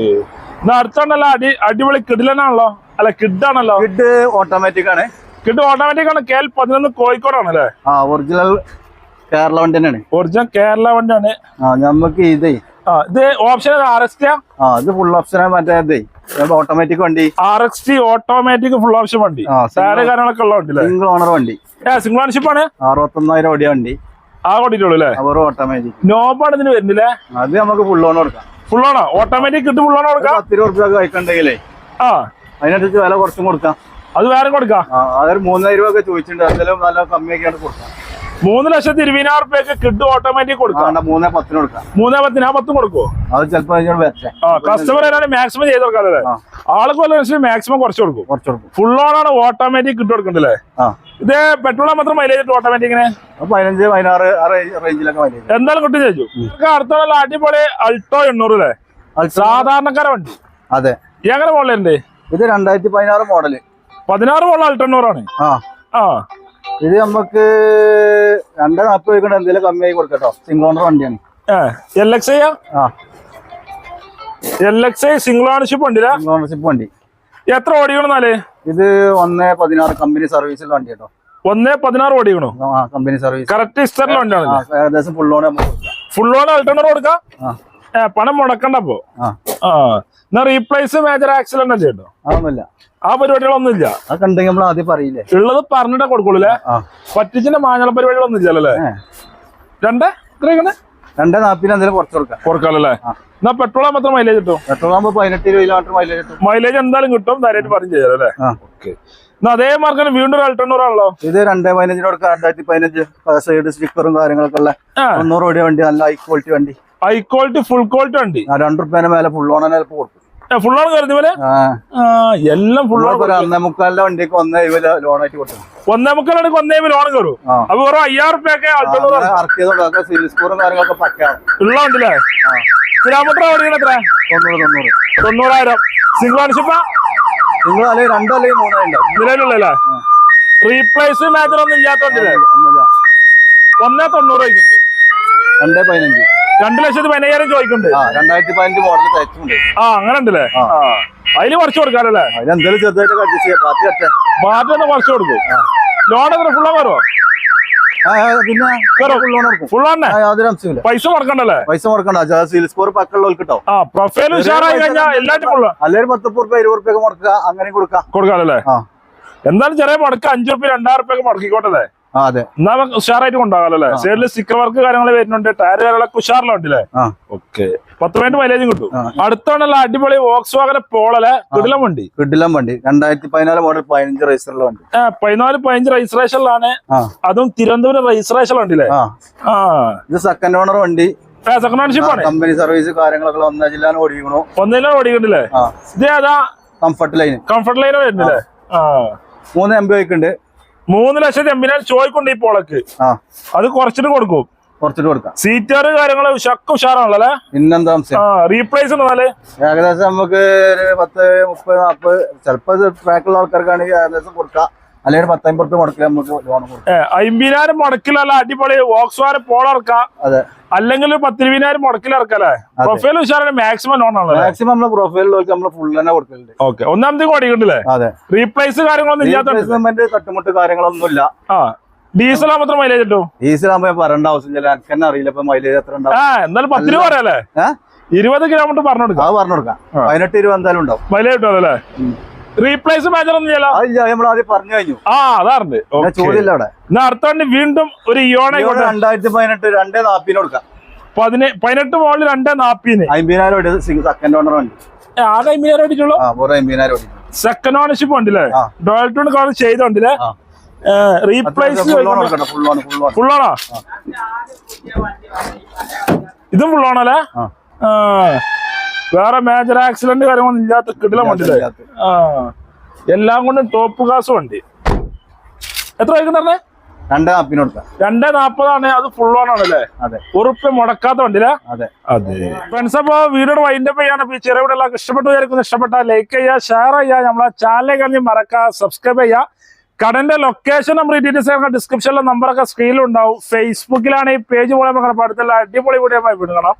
Speaker 3: അടുത്തോണ്ടല്ലോ അടിപൊളി കിഡിലാണല്ലോ? അല്ല, കിഡാണല്ലോ. കിഡ് ഓട്ടോമാറ്റിക് ആണ്. കിഡ് ഓട്ടോമാറ്റിക് ആണ്. KL11 കോഴിക്കോടാണല്ലേ? ഒറിജിനൽ കേരള വണ്ടി തന്നെയാണ്. ഒറിജിനൽ കേരള വണ്ടിയാണ്. നമുക്ക് ഇത് ഓപ്ഷൻ RXT. ഇത് ഫുൾ ഓപ്ഷൻ. മറ്റേ ഓട്ടോമാറ്റിക് വണ്ടി, RXT ഓട്ടോമാറ്റിക് ഫുൾ ഓപ്ഷൻ വണ്ടി. കാര്യങ്ങളൊക്കെ ഉള്ള വണ്ടി. സിംഗിൾ ഓണർ വണ്ടി. സിംഗിൾ ഓണർഷിപ്പ് ആണ്. 61,000 ഓടിയ വണ്ടി. ഓടിയിട്ടുള്ളൂ അല്ലേ? ഓട്ടോമാറ്റിക്. നോബാണ് ഇതിന് വരുന്നില്ലേ? അത് നമുക്ക് ഫുൾ ഓൺ കൊടുക്കാം. ഫുൾ ഓണോ? ഓട്ടോമാറ്റിക് കിട്ടും. ഫുൾ ഓൺ കൊടുക്കാം. 10 രൂപ കഴിക്കണ്ടെങ്കിലേ അതിനനുസരിച്ച് വില കുറച്ചും കൊടുക്കാം. അത് വേറെ കൊടുക്കാം. അതൊരു 3,000 രൂപ ചോദിച്ചിട്ടുണ്ട്. അതിലും നല്ല കമ്മിയൊക്കെയാണ് കൊടുക്കാം. 3,20,000 റുപ്യക്ക് കിഡ് ഓട്ടോമാറ്റിക് കൊടുക്കാം. 3,10 കൊടുക്കാം. 3,10 10 കൊടുക്കുമോ? അത് ചിലപ്പോൾ കസ്റ്റമർ മാക്സിമം ചെയ്ത് കൊടുക്കാല്ലേ? ആൾക്ക് മാക്സിമം കുറച്ച് കൊടുക്കും. ഫുൾ ഓൺ ആണ് ഓട്ടോമാറ്റിക് കിട്ട് കൊടുക്കണ്ടല്ലേ? ഇത് പെട്രോൾ മാത്രം മൈലേജ് ഓട്ടോമാറ്റിക്കിന് 15-16 റേഞ്ചിലൊക്കെ മൈലേജ് എന്തായാലും കിട്ടും ചോദിച്ചു. അടുത്തുള്ള അടിപൊളി അൾട്ടോ 800 അല്ലേ? സാധാരണക്കാര വണ്ടി. അതെ. എങ്ങനെ മോഡലുണ്ട്? ഇത് 2016 മോഡല്. 16 മോഡൽ അൾട്ടോ 800 ആണ്. ഇത് നമുക്ക് 240 എന്തെങ്കിലും കമ്മിയായി കൊടുക്കട്ടോ. സിംഗിൾ ഓണർ വണ്ടിയാണ്. LXI സിംഗിൾ ഓണർഷിപ്പ് വണ്ടി. ഓണർഷിപ്പ് വണ്ടി. എത്ര ഓടിക്കണെന്നാല്? ഇത് 1.16 കമ്പനി സർവീസിലുള്ള വണ്ടി കേട്ടോ. 1.16 ഓടിക്കണോ? Company service. കറക്റ്റ് ഇസ്റ്ററിലെ വണ്ടിയാണ്. ഏകദേശം ഫുൾ ഓൺ. ഫുൾ ഓൺ അൾട്ടോണർ കൊടുക്കാം. പണം മുടക്കണ്ടപ്പോ. എന്നാ റീപ്ലേസ് മേജർ ആക്സിഡന്റ് ചെയ്യട്ടോ? അതൊന്നുമില്ല. ആ പരിപാടികളൊന്നും ഇല്ല. അതൊക്കെ ഉണ്ടെങ്കിൽ നമ്മൾ ആദ്യം പറയില്ലേ? ഉള്ളത് പറഞ്ഞിട്ടേ കൊടുക്കുള്ളൂ. പറ്റിച്ചിന്റെ മാഞ്ഞള പരിപാടികളൊന്നും ഇല്ലല്ലേ? 2.40 എന്തെങ്കിലും കുറച്ച് കൊടുക്കാല്ലേ? എന്നാ പെട്രോൾ മാത്രം മൈലേജ് കിട്ടും. പെട്രോൾ ആകുമ്പോ 18-20 കിലോമീറ്റർ മൈലേജ് കിട്ടും. മൈലേജ് എന്തായാലും കിട്ടും. ധൈര്യമായിട്ട് പറഞ്ഞു ചെയ്യാലേ? ഓക്കെ. അതേ മാർക്കിന് വീണ്ടും 1.8 ആണല്ലോ. ഇത് 2.15 കൊടുക്കാം. 2015 സൈഡ് സ്റ്റിക്കറും കാര്യങ്ങളൊക്കെ ഉള്ള 100 ഓടിയ വണ്ടി. നല്ല ഹൈ ക്വാളിറ്റി വണ്ടി. ഹൈ ക്വാളിറ്റി ഫുൾ ക്വാളിറ്റി വണ്ടി. 2 റുപ്യേന്റെ മേലെ ഫുൾ ഓൺ കൊടുക്കും. ഫുൾ ഓൺ കയറുന്ന പോലെ എല്ലാം ഫുൾ ഓൺ. 1.25 വണ്ടിക്ക് 1.70 ലോൺ ആയിട്ട് കൊടുക്കും. 1.25 1.70 ലോൺ കയറും. അപ്പൊ വെറും 5,000 റുപ്യൊക്കെ സിവിൽ സ്കോറും കാര്യങ്ങളൊക്കെ പക്കാണ് ഉള്ള വണ്ടില്ലേ? കിലോമീറ്റർ ഓടിക്കണ എത്ര? 90,000. Single ownership? സിംഗിൾ അല്ലെങ്കിൽ 2 അല്ലെങ്കിൽ 3 ഉണ്ടാവും നിലവിലുള്ളല്ലേ? റീപ്ലേസ് മേജർ ഒന്നും ഇല്ലാത്ത വണ്ടില്ലേ? 1.90 2,15.
Speaker 2: 2,15,000 ചോദിക്കുന്നുണ്ട്.
Speaker 3: 2015 മോഡൽ തയ്ച്ചുണ്ട്.
Speaker 2: അങ്ങനെ ഉണ്ടല്ലേ. അതില് കുറച്ച് കൊടുക്കാല്ലേ.
Speaker 3: അതിനെന്തായാലും ചെറുതായിട്ട് അഡ്ജസ്റ്റ് ചെയ്യാം.
Speaker 2: പാർട്ടി ഒന്ന് കുറച്ച് കൊടുക്കും. ലോൺ എത്ര ഫുള്ളാ കയറുമോ?
Speaker 3: പിന്നെ
Speaker 2: ഫുള്ളാന്നെ
Speaker 3: യാതൊരു അംശമില്ല.
Speaker 2: പൈസ മുടക്കണ്ടല്ലേ?
Speaker 3: പൈസ മുടക്കണ്ട. സിൽ സ്കോർ പക്കുള്ളവർക്ക് കിട്ടോ.
Speaker 2: പ്രൊഫൈൽ ഉഷാറായി കഴിഞ്ഞാൽ എല്ലാറ്റും ഫുള്ള്.
Speaker 3: അല്ലെങ്കിൽ 10 രൂപ 20 രൂപ മുടക്കുക, അങ്ങനെ
Speaker 2: കൊടുക്കാല്ലേ. എന്തായാലും ചെറിയ മുടക്ക 5 രൂപ 2,000 രൂപ മുടക്കിക്കോട്ടല്ലേ.
Speaker 3: അതെ,
Speaker 2: എന്നാ ഉഷാറായിട്ട് കൊണ്ടാകാലല്ലേ. സൈഡില് സ്റ്റിക്കർ വർക്ക് കാര്യങ്ങൾ വരുന്നുണ്ട്. ടയർ കാര്യങ്ങളൊക്കെ ഉഷാറിലുണ്ടല്ലേ. ഓക്കെ, 10 മിനിറ്റ് മൈലേജും കിട്ടും. അടുത്താണല്ലോ അടിപൊളി വോക്സ് വാഗൺ പോളല്ലേ. കിടിലം വണ്ടി
Speaker 3: 2014 മോഡൽ 15 രജിസ്റ്ററിലെ വണ്ടി.
Speaker 2: 15 രജിസ്ട്രേഷനിലാണ്. അതും തിരുവനന്തപുരം രജിസ്ട്രേഷൻ വണ്ടിയില്ലേ.
Speaker 3: ഇത് സെക്കൻഡ് ഓണർ വണ്ടി.
Speaker 2: സെക്കൻഡ് ഓണർഷിപ്പ് ആണ്.
Speaker 3: കമ്പനി സർവീസ് കാര്യങ്ങളൊക്കെ 1 ജില്ലയാണ് ഓടിക്കണു.
Speaker 2: 1 ജില്ല ഓടിക്കണ്ടില്ലേ. ഇത് ഏതാ?
Speaker 3: കംഫർട്ട് ലൈൻ
Speaker 2: വരുന്നില്ലേ.
Speaker 3: 3 MB ഉണ്ട്.
Speaker 2: 3,80,000 ചോദിക്കുന്നുണ്ട് ഈ പോളക്ക്. അത് കുറച്ചിട്ട് കൊടുക്കും. സീറ്റർ കാര്യങ്ങള് ഉഷാറാണല്ലേ.
Speaker 3: പിന്നെന്താ
Speaker 2: റീപ്ലേസ് ഉണ്ടല്ലേ.
Speaker 3: ഏകദേശം നമുക്ക് 10, 30, 40 ചിലപ്പോ ട്രാക്കുള്ള ആൾക്കാർക്കാണെങ്കിൽ ഏകദേശം കൊടുക്കാം. അല്ലെങ്കിൽ 10-50 മുടക്കിൽ നമുക്ക് ലോൺ കൊടുക്കാം.
Speaker 2: 50,000 മുടക്കിലല്ല അടിപൊളി വോക്സ് വാഗൺ പോള ഇറക്കാം.
Speaker 3: അതെ,
Speaker 2: അല്ലെങ്കിൽ 10-20,000 മുടക്കിൽ ഇറക്കല്ലേ. പ്രൊഫൈൽ ഉഷാറാണ്. മാക്സിമം ലോൺ ആണ്.
Speaker 3: മാക്സിമം നമ്മള് പ്രൊഫൈലിലേക്ക് നമ്മള് ഫുൾ തന്നെ കൊടുക്കലുണ്ട്.
Speaker 2: ഓക്കെ, ഒന്നാമത്തെ ഓടിക്കണ്ടല്ലേ.
Speaker 3: അതെ,
Speaker 2: റീപ്ലേസ് കാര്യങ്ങളൊന്നും ഇല്ലാത്ത
Speaker 3: തട്ടുമുട്ട് കാര്യങ്ങളൊന്നുമില്ല.
Speaker 2: ഡീസൽ മാത്രം മൈലേജ് കിട്ടും.
Speaker 3: ഡീസൽ ആകുമ്പോ പറയേണ്ട ആവശ്യമില്ല. എനിക്ക് തന്നെ അറിയില്ല ഇപ്പൊ മൈലേജ് എത്ര ഉണ്ടാവും.
Speaker 2: എന്നാലും 10 രൂപ പറയാല്ലേ. 20 കിലോമീറ്റർ പറഞ്ഞു കൊടുക്കാം.
Speaker 3: 18-20 എന്തായാലും ഉണ്ടാവും
Speaker 2: മൈലേജ് കിട്ടുമല്ലേ. റീപ്ലേസ് മേജർ ഒന്നും ചെയ്യല.
Speaker 3: നമ്മൾ ആദ്യം പറഞ്ഞു കഴിഞ്ഞു.
Speaker 2: അതാറുണ്ട്.
Speaker 3: ചോദ്യമില്ല അവിടെ.
Speaker 2: അടുത്ത വണ്ടി വീണ്ടും ഒരു ഇയോണ
Speaker 3: 2018 2,40 കൊടുക്കാം.
Speaker 2: 18 മോളിൽ 2,40.
Speaker 3: 50,000 സെക്കൻഡ് ഓണർ വണ്ടി.
Speaker 2: ആകെ 50,000 ഓടിച്ചുള്ളൂ.
Speaker 3: 50,000
Speaker 2: സെക്കൻഡ് ഓണർഷിപ്പ് ഉണ്ടല്ലേ. ഡോൾട്ടൺ കാർ ചെയ്തോണ്ടില്ലേ. റീപ്ലേസ് ഫുള്ളാണോ? ഇതും ഫുള്ളാണല്ലേ. വേറെ മേജർ ആക്സിഡന്റ് കാര്യങ്ങളൊന്നും ഇല്ലാത്ത കിടിലം വണ്ടിയില്ലേ. എല്ലാം കൊണ്ടും ടോപ്പ് ക്ലാസ് വണ്ടി. എത്ര വൈകുന്നേ? 2,40 അത് ഫുൾ ഓൺ ആണല്ലേ. ഉറുപ്പ് മുടക്കാത്ത വണ്ടിയില്ലേ. അതെ ഫ്രണ്ട്സ്, അപ്പൊ വീഡിയോ വൈൻഡപ്പ് ചെയ്യാണ്. ചെറിയ വീഡിയോ എല്ലാവർക്കും ഇഷ്ടപ്പെട്ടു വിചാരിക്കുന്നു. ഇഷ്ടപ്പെട്ട ലൈക്ക് ചെയ്യുക, ഷെയർ ചെയ്യുക, നമ്മളെ ചാനലിൽ കഴിഞ്ഞ് മറക്കുക, സബ്സ്ക്രൈബ് ചെയ്യുക. കടന്റെ ലൊക്കേഷൻ നമ്പർ ഡീറ്റെയിൽസ് ഡിസ്ക്രിപ്ഷനിലെ നമ്പറൊക്കെ സ്ക്രീനിൽ ഉണ്ടാവും. ഫേസ്ബുക്കിലാണ് ഈ പേജ് പോലെ അടുത്തുള്ള അടിപൊളി വീഡിയോ കാണാം.